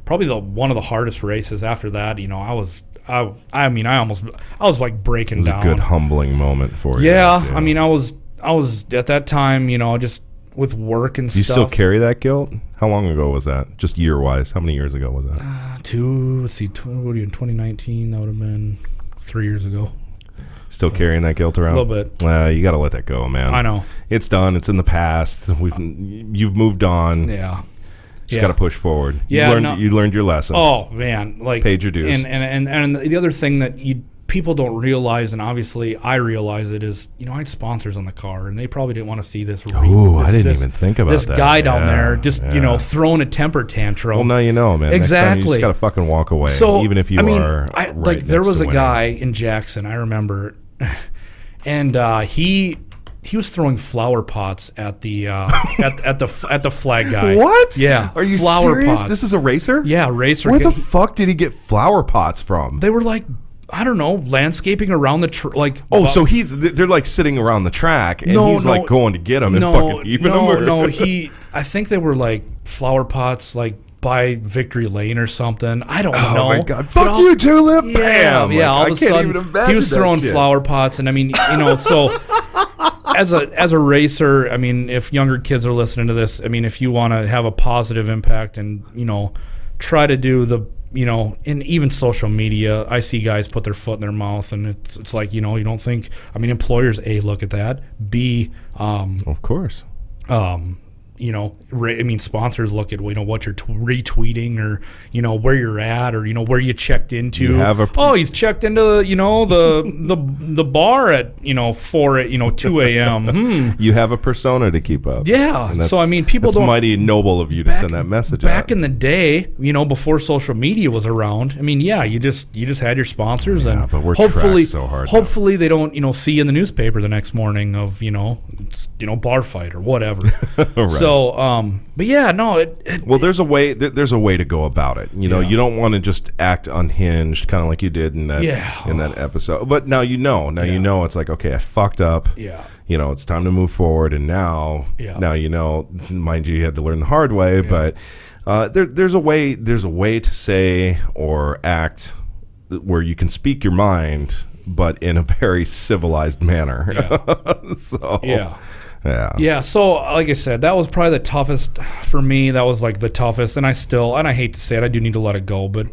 one of the hardest races. After that, I was like breaking down. It was a good humbling moment for you. Yeah, I mean, I was at that time, just with work and stuff. Do you still carry that guilt? How long ago was that? Just year-wise, how many years ago was that? What are you in 2019? That would have been 3 years ago. Still carrying that guilt around? A little bit. You got to let that go, man. I know. It's done. It's in the past. You've moved on. Yeah. Just got to push forward. Yeah. You learned your lesson. Oh man, paid your dues. And the other thing that people don't realize, and obviously I realize it, is I had sponsors on the car, and they probably didn't want to see this. I didn't even think about this that. Guy down there just throwing a temper tantrum. Well, now you know, man. Exactly. Next time you just gotta fucking walk away. So even if you are right there was a next to guy in Jackson, I remember, and he was throwing flower pots at the at the flag guy. What? Yeah. Are you flower serious? pots. This is a racer? Yeah, racer. Where the fuck did he get flower pots from? They were I don't know, landscaping around the so they're like sitting around the track, and he's going to get them and fucking even them. No, I think they were flower pots by Victory Lane or something. I don't know. Oh my god! Fuck you, Tulip! Bam! Yeah. All of a sudden, even imagine he was throwing flower pots, and I mean, so as a racer, I mean, if younger kids are listening to this, I mean, if you want to have a positive impact and try to do in even social media, I see guys put their foot in their mouth, and it's like, you don't think, employers, A, look at that, B, of course. Sponsors look at what you're retweeting, or where you're at, or where you checked into. He's checked into the bar at 2 a.m. You have a persona to keep up. Yeah. So people don't. It's mighty noble of you to send that message back out. in the day, before social media was around. You just had your sponsors, and but we're hopefully tracked so hard. Hopefully they don't see you in the newspaper the next morning of bar fight or whatever. Right. So, but yeah, no. Well, there's a way. There's a way to go about it. You don't want to just act unhinged, kind of like you did in that episode. But now it's like, okay, I fucked up. Yeah. It's time to move forward, and now mind you had to learn the hard way. Yeah. But there's a way. There's a way to say or act where you can speak your mind, but in a very civilized manner. Yeah. So. Yeah. Yeah. So like I said, that was probably the toughest for me. That was like the toughest, and I hate to say it, I do need to let it go. But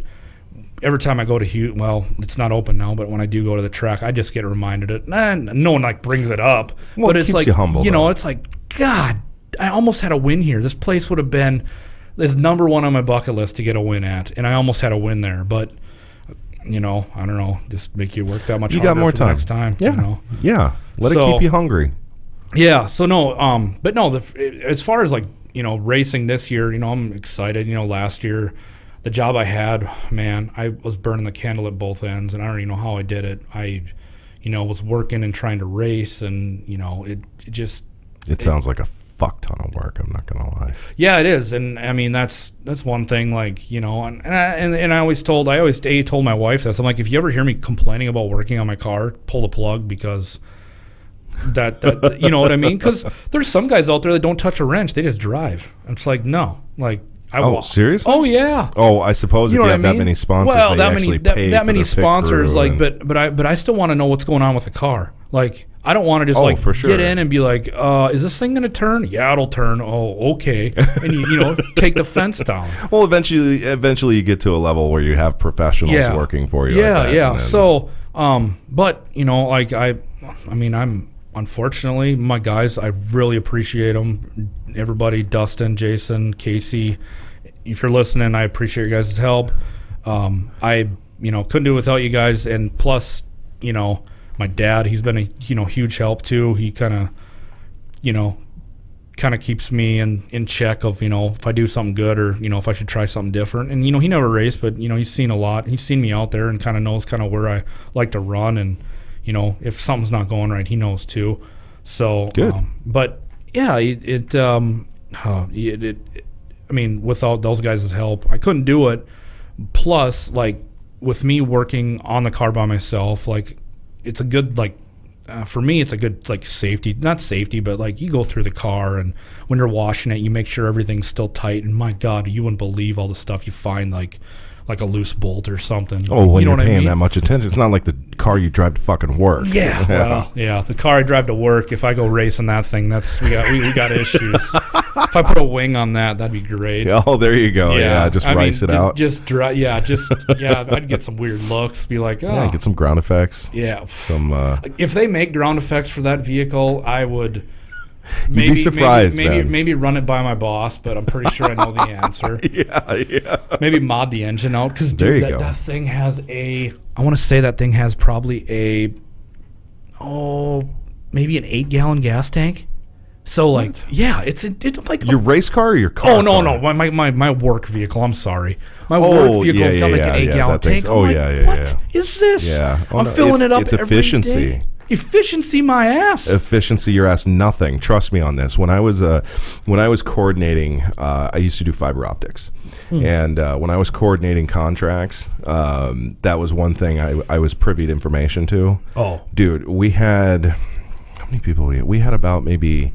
every time I go to Houston, well, it's not open now, but when I do go to the track, I just get reminded it. And no one brings it up, but it's keeps you humble, it's like, God, I almost had a win here. This place would have been this number one on my bucket list to get a win at, and I almost had a win there, but. I don't know, just make you work that much. You harder got more for time. Next time. Yeah. Yeah. Let it keep you hungry. Yeah. So no. But no. As far as racing this year, I'm excited. Last year, the job I had, man, I was burning the candle at both ends, and I don't even know how I did it. I, was working and trying to race, and It sounds like a fuck ton of work. I'm not gonna lie. Yeah, it is, and that's one thing. And I always told my wife this. I'm like, if you ever hear me complaining about working on my car, pull the plug, because that you know what I mean? Because there's some guys out there that don't touch a wrench; they just drive. And it's like, no, seriously? Oh yeah. Oh, I suppose if you have that many sponsors, well, that many sponsors, crew but I still want to know what's going on with the car. I don't want to just for sure. get in and be like, is this thing going to turn? Yeah, it'll turn. Oh, okay. And you take the fence down. Well, eventually you get to a level where you have professionals working for you. Yeah. So, but I'm unfortunately, my guys, I really appreciate them. Everybody, Dustin, Jason, Casey, if you're listening, I appreciate your guys' help. I couldn't do it without you guys, and plus, my dad, he's been a huge help too. He kind of keeps me in check of if I do something good, or if I should try something different. And he never raced, but he's seen a lot. He's seen me out there and kind of knows where I like to run, and if something's not going right, he knows too. So good. But yeah, without those guys' help, I couldn't do it. Plus, with me working on the car by myself, it's a good for me, it's a good safety, not safety, but you go through the car, and when you're washing it, you make sure everything's still tight. And my God, you wouldn't believe all the stuff you find, like a loose bolt or something. Oh, when you're paying that much attention, it's not like the car you drive to fucking work. Yeah, well, yeah, the car I drive to work. If I go racing that thing, we got issues. If I put a wing on that, that'd be great. Oh, there you go. Yeah, just rice it out. I'd get some weird looks. Be like, get some ground effects. Yeah, some. If they make ground effects for that vehicle, I would. You'd be surprised, maybe run it by my boss, but I'm pretty sure I know the answer. Yeah. Maybe mod the engine out, because dude, that thing has I want to say that thing has probably maybe an 8-gallon gas tank. So it's like your race car or your car? Oh no, my work vehicle. I'm sorry, my work vehicle's got an 8-gallon tank. What is this? Yeah, I'm filling it up. It's every efficiency. Day. Efficiency, my ass. Efficiency, your ass. Nothing. Trust me on this. When I was coordinating, I used to do fiber optics, and when I was coordinating contracts, that was one thing I was privy to information to. Oh, dude, we had how many people? We had about maybe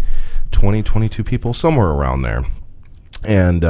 20, 22 people, somewhere around there, and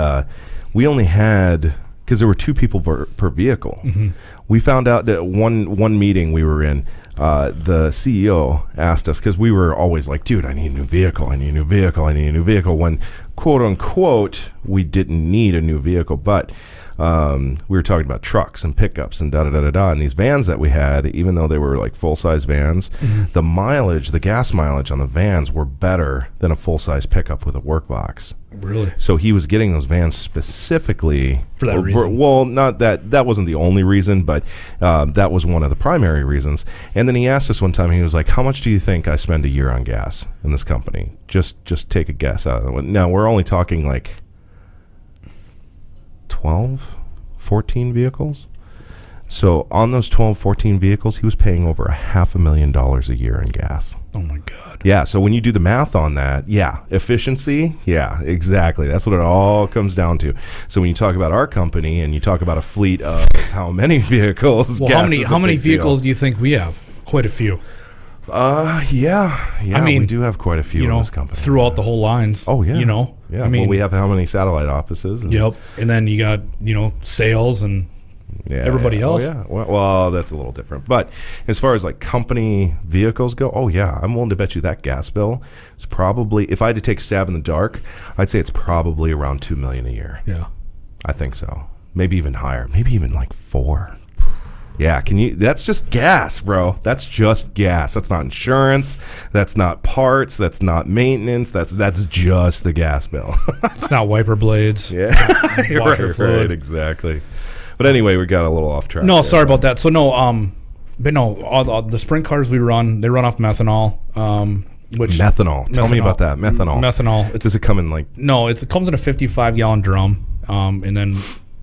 we only had, because there were 2 people per vehicle. Mm-hmm. We found out that one meeting we were in. The CEO asked us, because we were always like, dude, I need a new vehicle. When quote unquote, we didn't need a new vehicle, but we were talking about trucks and pickups and da-da-da-da-da, and these vans that we had, even though they were like full-size vans, the gas mileage on the vans were better than a full-size pickup with a work box. Really? So he was getting those vans specifically For that reason? Well, not that wasn't the only reason, but that was one of the primary reasons. And then he asked us one time, he was like, how much do you think I spend a year on gas in this company? Just take a guess out of it. Now, we're only talking like 12, 14 vehicles. So on those 12, 14 vehicles, he was paying over $500,000 a year in gas. Oh my God. Yeah, so when you do the math on that, efficiency, exactly. That's what it all comes down to. So when you talk about our company and you talk about a fleet of how many vehicles, Well, how many vehicles do you think we have? Quite a few. Yeah. I mean, we do have quite a few in this company. Throughout the whole lines. Oh, yeah. I mean, well, we have how many satellite offices? Yep. And then you got, sales and everybody else. Oh, yeah. Well, that's a little different. But as far as like company vehicles go, I'm willing to bet you that gas bill is probably, if I had to take a stab in the dark, I'd say it's probably around $2 million a year. Yeah. I think so. Maybe even higher. Maybe even like 4. Yeah, that's just gas, bro. That's just gas. That's not insurance. That's not parts. That's not maintenance. That's just the gas bill. It's not wiper blades. Yeah. Right, exactly. But anyway, we got a little off track. No, sorry about that. So but no, all the sprint cars we run, they run off methanol. Methanol. Tell me about that. Methanol. Does it come in like? No, it comes in a 55-gallon drum, and then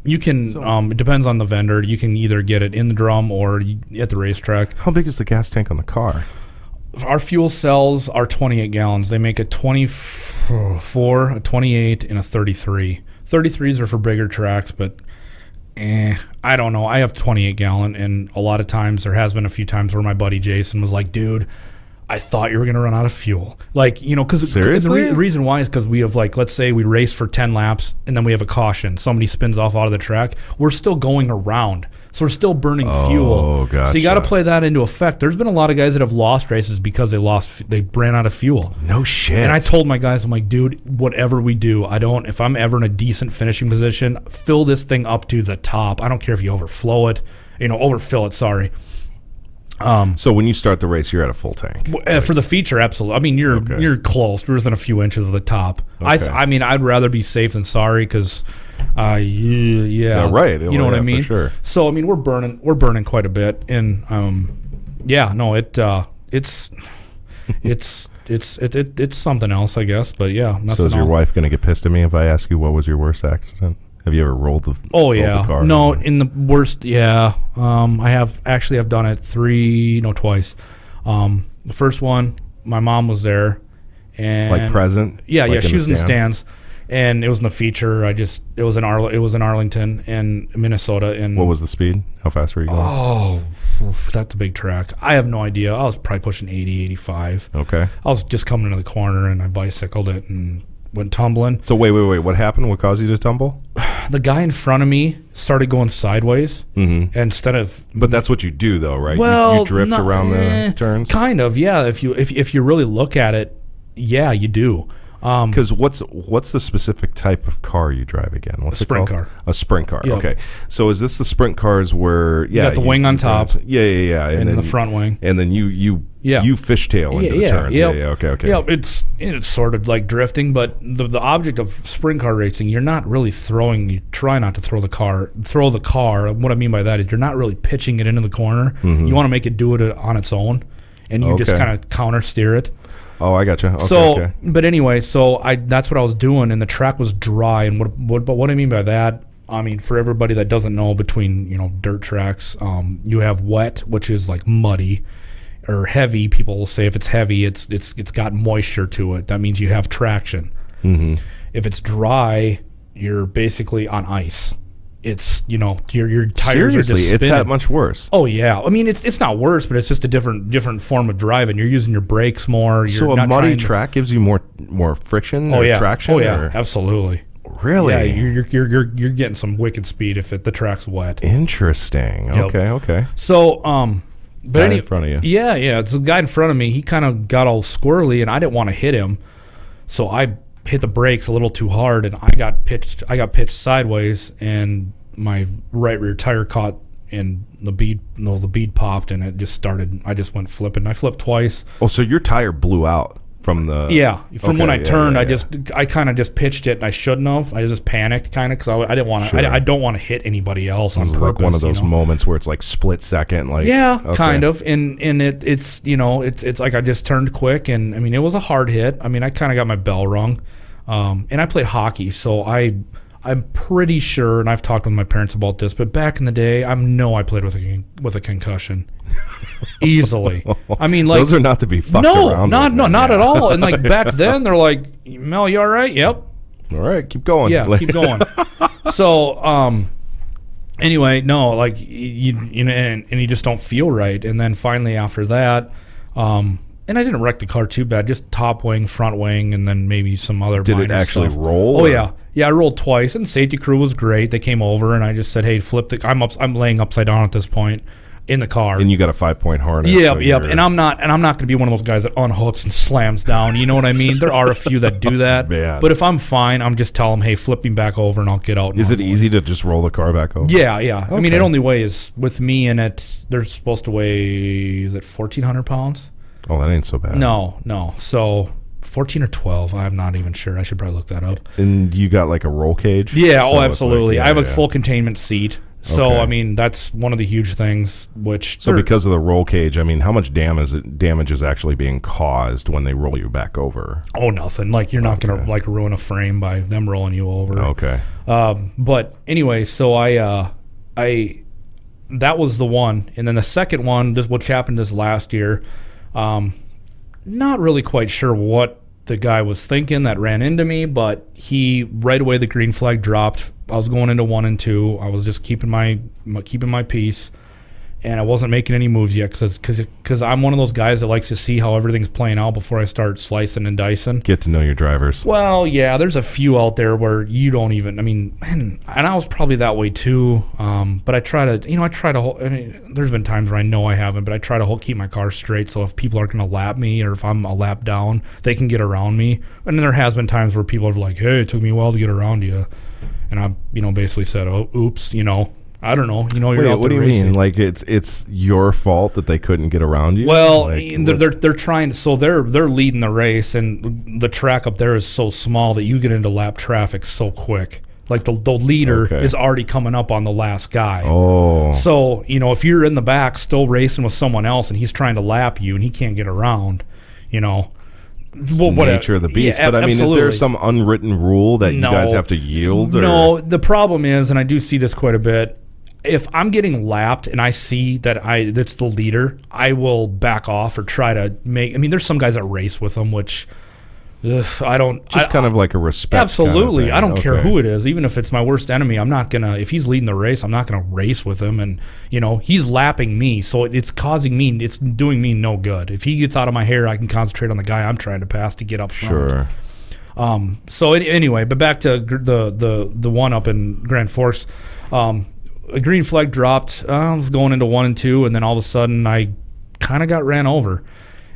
you can. It depends on the vendor. You can either get it in the drum or at the racetrack. How big is the gas tank on the car? Our fuel cells are 28 gallons. They make a 24, a 28, and a 33. 33s are for bigger tracks, but I don't know. I have 28 gallon, and a lot of times there has been a few times where my buddy Jason was like, dude, I thought you were going to run out of fuel. Like, because the reason why is because we have, like, let's say we race for 10 laps and then we have a caution. Somebody spins off out of the track. We're still going around. So we're still burning fuel. Gotcha. So you got to play that into effect. There's been a lot of guys that have lost races because they ran out of fuel. No shit. And I told my guys, I'm like, dude, whatever we do, if I'm ever in a decent finishing position, fill this thing up to the top. I don't care if you overfill it, sorry. So when you start the race, you're at a full tank. For the feature, absolutely. I mean, you're close. We're within a few inches of the top. Okay. I'd rather be safe than sorry because, right. You know what I mean? For sure. So I mean, we're burning quite a bit, and it's something else, I guess. But yeah. So is your wife going to get pissed at me if I ask you what was your worst accident? Have you ever rolled the car? No, in the worst, yeah. I've done it twice. The first one, my mom was there, and like present. Yeah, she was in the stands, and it was in the feature. It was in Arlington and Minnesota. And what was the speed? How fast were you going? Oh, that's a big track. I have no idea. I was probably pushing 80, 85. Okay. I was just coming into the corner and I bicycled it and went tumbling. So wait. What happened? What caused you to tumble? The guy in front of me started going sideways instead of. But that's what you do, though, right? Well, you drift around the turns. Kind of, yeah. If you really look at it, yeah, you do. Because what's the specific type of car you drive again? What's a sprint car. A sprint car. Yep. Okay. So is this the sprint cars where you got the wing on top? Yeah. And then the front wing. And then you fishtail into the turns. Yep. Yeah. Okay. Yeah, it's sort of like drifting, but the object of sprint car racing, you're not really throwing. You try not to throw the car. What I mean by that is you're not really pitching it into the corner. You want to make it do it on its own, and you just kind of counter steer it. Oh, I gotcha. Okay, but anyway, that's what I was doing, and the track was dry. And what I mean by that, I mean for everybody that doesn't know, between dirt tracks, you have wet, which is like muddy, or heavy. People will say if it's heavy, it's got moisture to it. That means you have traction. If it's dry, you're basically on ice. It's your tires are just spinning. It's that much worse. Oh yeah, I mean it's not worse, but it's just a different form of driving. You're using your brakes more. So a muddy track gives you more friction or traction. Oh yeah, absolutely. Really? Yeah, you're getting some wicked speed if the track's wet. Interesting. Yep. Okay. So but in front of you. Yeah. It's the guy in front of me. He kind of got all squirrely, and I didn't want to hit him, so I hit the brakes a little too hard, and I got pitched sideways, and my right rear tire caught in the bead popped, and it just started. I just went flipping. I flipped twice. Oh, so your tire blew out from the... Yeah, from when I turned, yeah. I kind of just pitched it, and I shouldn't have. I just panicked kind of because I didn't want to. Sure. I don't want to hit anybody else on It was purpose. like one of those moments where it's like split second, like... Yeah, okay. kind of, and it's it's like I just turned quick, and I mean it was a hard hit. I mean I kind of got my bell rung, and I played hockey, so I'm pretty sure, and I've talked with my parents about this, but back in the day, I played with a concussion easily. I mean, like those are not to be fucked around. Not at all. And like back then, they're like, "Mel, you all right?" Yep. All right, keep going. Yeah, keep going. So, anyway, no, like you know, and you just don't feel right. And then finally after that, and I didn't wreck the car too bad, just top wing, front wing, and then maybe some other Did it minor actually stuff. roll? Oh, or? yeah. Yeah, I rolled twice, and safety crew was great. They came over, and I just said, hey, flip the... I'm laying upside down at this point in the car. And you got a 5-point harness. Yep. And I'm not going to be one of those guys that unhooks and slams down. You know what I mean? There are a few that do that. Man. But if I'm fine, I'm just telling them, hey, flip me back over, and I'll get out. Is it easy to just roll the car back over? Yeah. I mean, Okay. it only weighs, with me in it, they're supposed to weigh, is it 1,400 pounds? Oh, that ain't so bad. No. So 14 or 12, I'm not even sure. I should probably look that up. And you got like a roll cage? Yeah, So it's absolutely. like- I have a yeah. full containment seat. So, Okay. I mean, that's one of the huge things, which... So because of the roll cage, I mean, how much damage is actually being caused when they roll you back over? Oh, nothing. Like, you're not going to, like, ruin a frame by them rolling you over. Okay. But anyway, so I that was the one. And then the second one, what happened this last year, not really quite sure what the guy was thinking that ran into me, but he right away the green flag dropped. I was going into 1 and 2. I was just keeping my peace, and I wasn't making any moves yet because I'm one of those guys that likes to see how everything's playing out before I start slicing and dicing. Get to know your drivers. Well, yeah, there's a few out there where you don't even. I mean, and I was probably that way too. But I try to. There's been times where I know I haven't, but I try to keep my car straight. So if people are going to lap me, or if I'm a lap down, they can get around me. And then there has been times where people are like, "Hey, it took me a while to get around you," and I, basically said, "Oh, oops," I don't know. You're Wait, out what do there you racing. mean? Like it's your fault that they couldn't get around you? Well, Like, they're trying. So they're leading the race, and the track up there is so small that you get into lap traffic so quick. Like the leader Okay. is already coming up on the last guy. Oh. So if you're in the back still racing with someone else, and he's trying to lap you, and he can't get around, the nature of the beast. Yeah, but I mean, absolutely. is there some unwritten rule that you guys have to yield? Or? No, the problem is, and I do see this quite a bit, if I'm getting lapped and I see that's the leader, I will back off or try to there's some guys that race with them, which I don't. Just kind of like a respect. Absolutely. Kind of I don't care Okay. who it is. Even if it's my worst enemy, I'm not going to, if he's leading the race, I'm not going to race with him. And, he's lapping me. So it's it's doing me no good. If he gets out of my hair, I can concentrate on the guy I'm trying to pass to get up front. Sure. So anyway, but back to the one up in Grand Forks. A green flag dropped. I was going into 1 and 2, and then all of a sudden I kind of got ran over.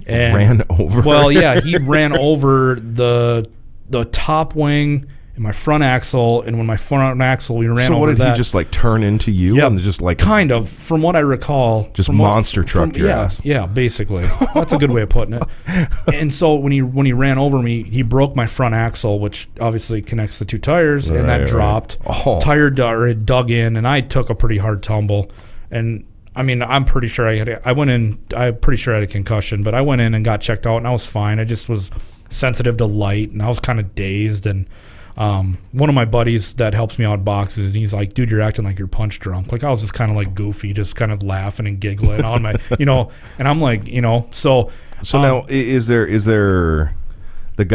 And, Ran over? Well, yeah, he ran over the top wing and my front axle, and when my front axle, we ran over that. So what did he just like turn into you? Yep. And just like kind of, from what I recall. Just from monster trucked your yeah, ass. Yeah, basically. That's a good way of putting it. And so when he ran over me, he broke my front axle, which obviously connects the two tires, and that Right. dropped. Oh. Tire dug in, and I took a pretty hard tumble. And I mean, I'm pretty sure I'm pretty sure I had a concussion, but I went in and got checked out, and I was fine. I just was sensitive to light, and I was kind of dazed. And one of my buddies that helps me out boxes, and he's like, dude, you're acting like you're punch drunk. Like, I was just kind of like goofy, just kind of laughing and giggling on my, and I'm like, so now is there the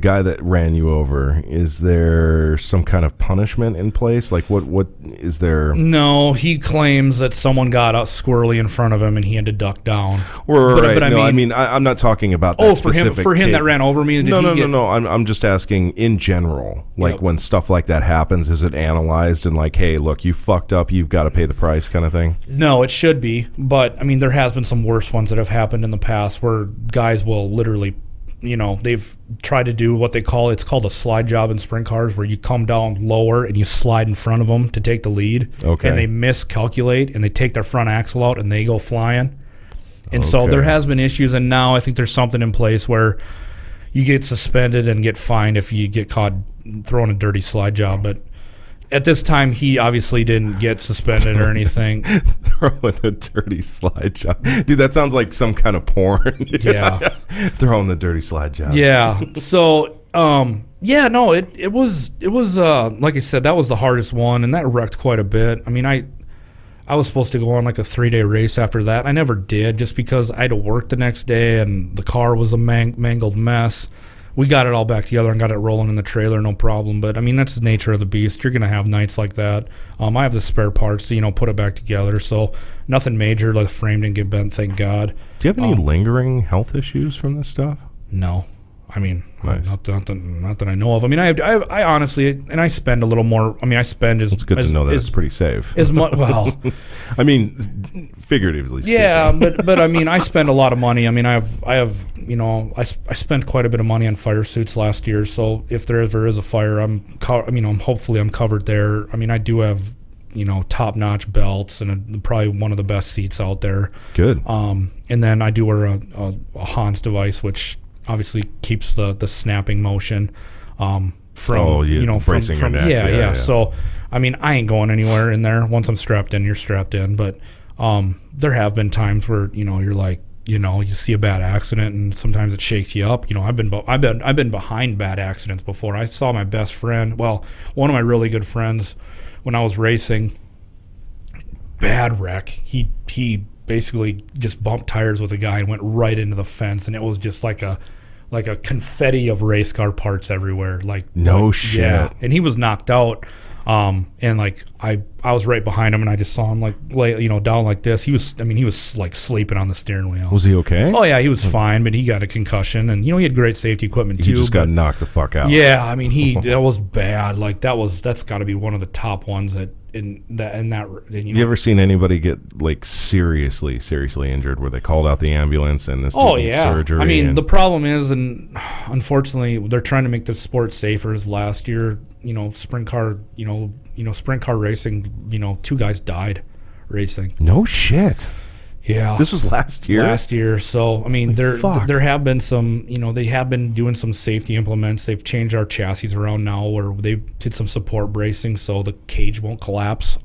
guy that ran you over, is there some kind of punishment in place? Like what is there? No, he claims that someone got out squirrely in front of him and he had to duck down. Right. I'm not talking about that. Oh, specific for him kid. that ran over me. No. I'm just asking in general. Like Yep. when stuff like that happens, is it analyzed and like, hey, look, you fucked up, you've got to pay the price, kind of thing? No, it should be, but I mean, there has been some worse ones that have happened in the past where guys will literally they've tried to do what it's called a slide job in sprint cars, where you come down lower and you slide in front of them to take the lead. Okay. And they miscalculate and they take their front axle out and they go flying. And so there has been issues, and now I think there's something in place where you get suspended and get fined if you get caught throwing a dirty slide job. But at this time, he obviously didn't get suspended or anything. Throwing a dirty slide job. Dude, that sounds like some kind of porn. Yeah. Throwing the dirty slide job. Yeah. So, it was like I said, that was the hardest one, and that wrecked quite a bit. I mean, I was supposed to go on like a 3-day race after that. I never did, just because I had to work the next day and the car was a mangled mess. We got it all back together and got it rolling in the trailer, no problem. But, I mean, that's the nature of the beast. You're going to have nights like that. I have the spare parts to, put it back together. So nothing major, like the frame didn't get bent, thank God. Do you have any lingering health issues from this stuff? No. I mean, nice. not that I know of. I mean, I honestly, and I spend a little more. I mean, I spend as. It's good to know that it's pretty safe. As much, well, I mean, figuratively speaking. Yeah, but I mean, I spend a lot of money. I mean, I spent quite a bit of money on fire suits last year. So if there ever is a fire, hopefully I'm covered there. I mean, I do have, top-notch belts and probably one of the best seats out there. Good. And then I do wear a Hans device, which obviously keeps the snapping motion from bracing your neck. Yeah. So I mean, I ain't going anywhere in there. Once I'm strapped in, you're strapped in. But there have been times where you're like, you see a bad accident and sometimes it shakes you up. I've been behind bad accidents before. I saw my best friend, one of my really good friends, when I was racing, bad wreck. He basically just bumped tires with a guy and went right into the fence, and it was just like a confetti of race car parts everywhere. Shit. Yeah. And he was knocked out. And like I was right behind him, and I just saw him lay down like this. He was like sleeping on the steering wheel. Was he okay? Oh yeah, he was fine, but he got a concussion, and he had great safety equipment too. He just got knocked the fuck out. Yeah, I mean that was bad. Like that's got to be one of the top ones that. You ever seen anybody get like seriously injured where they called out the ambulance and this surgery? I mean, the problem is, and unfortunately, they're trying to make the sport safer. As last year, sprint car racing, 2 guys died racing. No shit. Yeah. This was last year? So, I mean, there have been some, they have been doing some safety implements. They've changed our chassis around now where they did some support bracing so the cage won't collapse,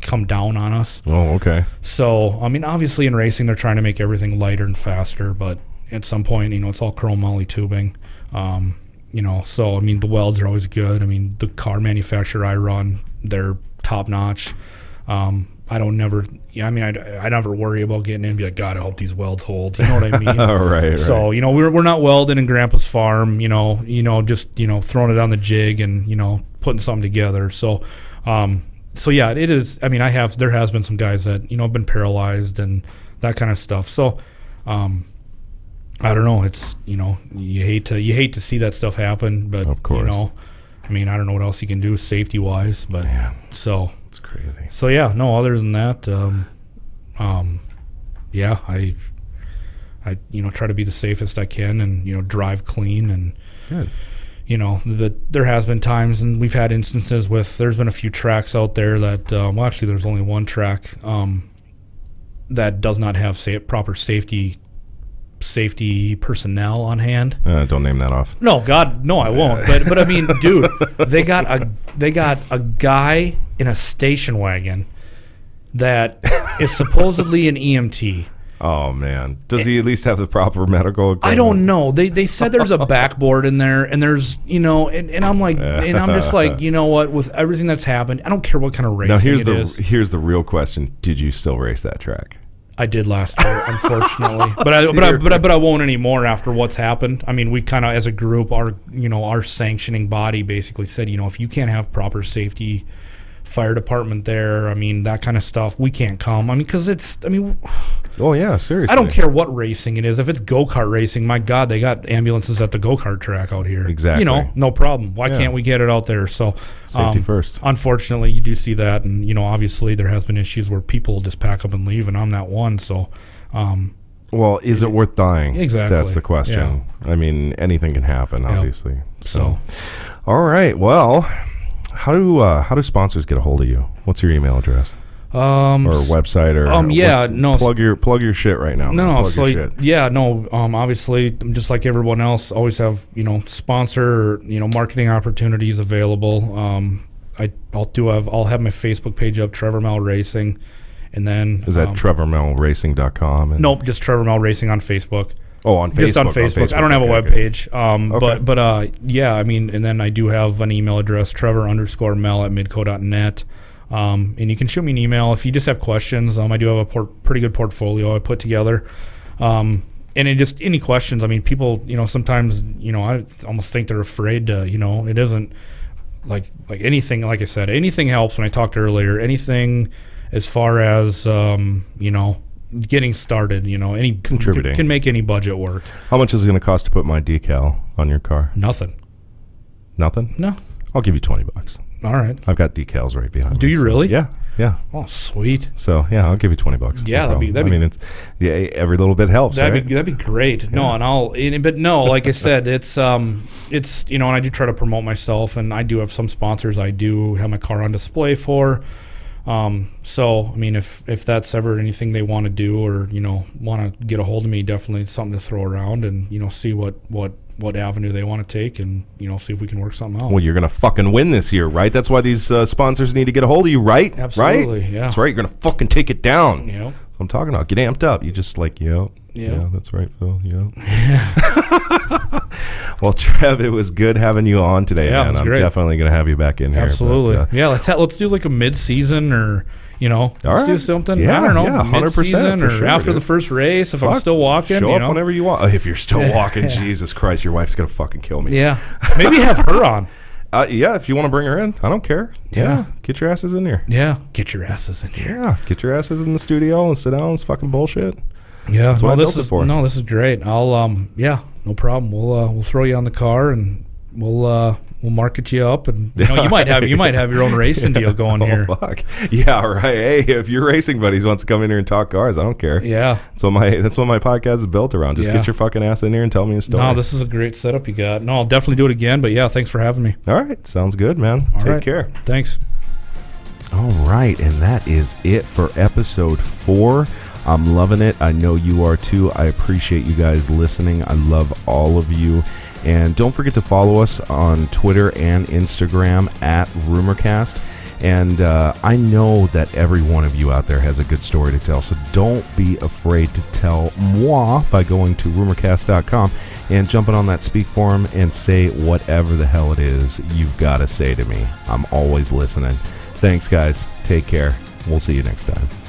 come down on us. Oh, okay. So, I mean, obviously in racing, they're trying to make everything lighter and faster, but at some point, it's all chrome moly tubing. So, I mean, the welds are always good. I mean, the car manufacturer I run, they're top notch. I never worry about getting in and be like, God, I hope these welds hold. You know what I mean? Right. So, we're not welding in Grandpa's farm, just, throwing it on the jig and, putting something together. So yeah, it is. I mean, there has been some guys that, have been paralyzed and that kind of stuff. So, I don't know. It's, you hate to see that stuff happen, but, of course. I mean, I don't know what else you can do safety wise, but so. It's crazy. So yeah, no. Other than that, I try to be the safest I can and drive clean and good. There has been times and we've had instances there's been a few tracks out there that actually there's only one track that does not have proper safety personnel on hand. Don't name that off. No, God, no, I won't. But I mean, dude, they got a guy in a station wagon that is supposedly an EMT. Oh man, does he at least have the proper medical equipment? I don't know. They said there's a backboard in there, and there's and I'm like, and I'm just like, you know what? With everything that's happened, I don't care what kind of racing it is. Here's the real question: did you still race that track? I did last year, unfortunately, but I won't anymore after what's happened. I mean, we kind of, as a group, our sanctioning body basically said, if you can't have proper safety, fire department there, I mean, that kind of stuff, we can't come. I mean, because oh yeah, seriously. I don't care what racing it is. If it's go-kart racing, my God, they got ambulances at the go-kart track out here. Exactly. No problem. Why can't we get it out there? So safety first. Unfortunately, you do see that, and obviously there has been issues where people just pack up and leave, and I'm that one. So, Well, is it worth dying? Exactly. That's the question. Yeah. I mean, anything can happen, obviously. So, all right. Well, how do sponsors get a hold of you? What's your email address? Or website or plug your shit right now. Obviously, just like everyone else, always have sponsor or marketing opportunities available. I'll have my Facebook page up, Trevor Mell Racing, and then is that trevormellracing.com? Nope, just Trevor Mell Racing on Facebook. Oh, on Facebook. Just on Facebook. I don't have a web page. Okay. But I mean, and then I do have an email address, Trevor_Mell@midco.net. And you can shoot me an email if you just have questions. I do have a pretty good portfolio I put together. And just any questions. I mean, people, sometimes, I almost think they're afraid to, it isn't like anything. Like I said, anything helps. When I talked earlier, anything as far as, getting started, any contributing can make any budget work. How much is it going to cost to put my decal on your car? Nothing. Nothing? No. I'll give you $20. All right. I've got decals right behind me. Do you really? Yeah. Oh, sweet. So yeah, I'll give you $20. Yeah, that'd be. I mean, every little bit helps. That'd be great. Yeah. No, like I said, it's and I do try to promote myself, and I do have some sponsors I do have my car on display for. So I mean, if that's ever anything they want to do or want to get a hold of me, definitely something to throw around and see what avenue they want to take and see if we can work something out. Well, you're gonna fucking win this year, right? That's why these sponsors need to get a hold of you, right? Absolutely, right? Yeah. That's right. You're gonna fucking take it down. Yeah. So I'm talking about. Get amped up. You just yeah, that's right, Phil. Yeah. Well, Trev, it was good having you on today, man. I'm definitely gonna have you back in here. Absolutely. But, let's do like a mid-season or. Let's do something. Yeah, I don't know, 100% or sure, after the first race. If I'm still walking, show up whenever you want. If you're still walking, Jesus Christ, your wife's gonna fucking kill me. Yeah, maybe have her on. Yeah, if you want to bring her in, I don't care. Yeah, get your asses in here. Yeah, get your asses in here. Yeah, get your asses in the studio and sit down. It's fucking bullshit. Yeah, that's what I built it for. No, this is great. I'll no problem. We'll throw you on the car and we'll market you up, and you might have your own racing deal going here. Fuck. Yeah, right. Hey, if your racing buddies wants to come in here and talk cars, I don't care. Yeah. So that's what my podcast is built around. Just get your fucking ass in here and tell me a story. No, this is a great setup you got. No, I'll definitely do it again, but yeah, thanks for having me. All right. Sounds good, man. Take care. Thanks. All right, and that is it for episode 4. I'm loving it. I know you are too. I appreciate you guys listening. I love all of you. And don't forget to follow us on Twitter and Instagram at RumorCast. And I know that every one of you out there has a good story to tell, so don't be afraid to tell moi by going to rumorcast.com and jumping on that speak forum and say whatever the hell it is you've got to say to me. I'm always listening. Thanks, guys. Take care. We'll see you next time.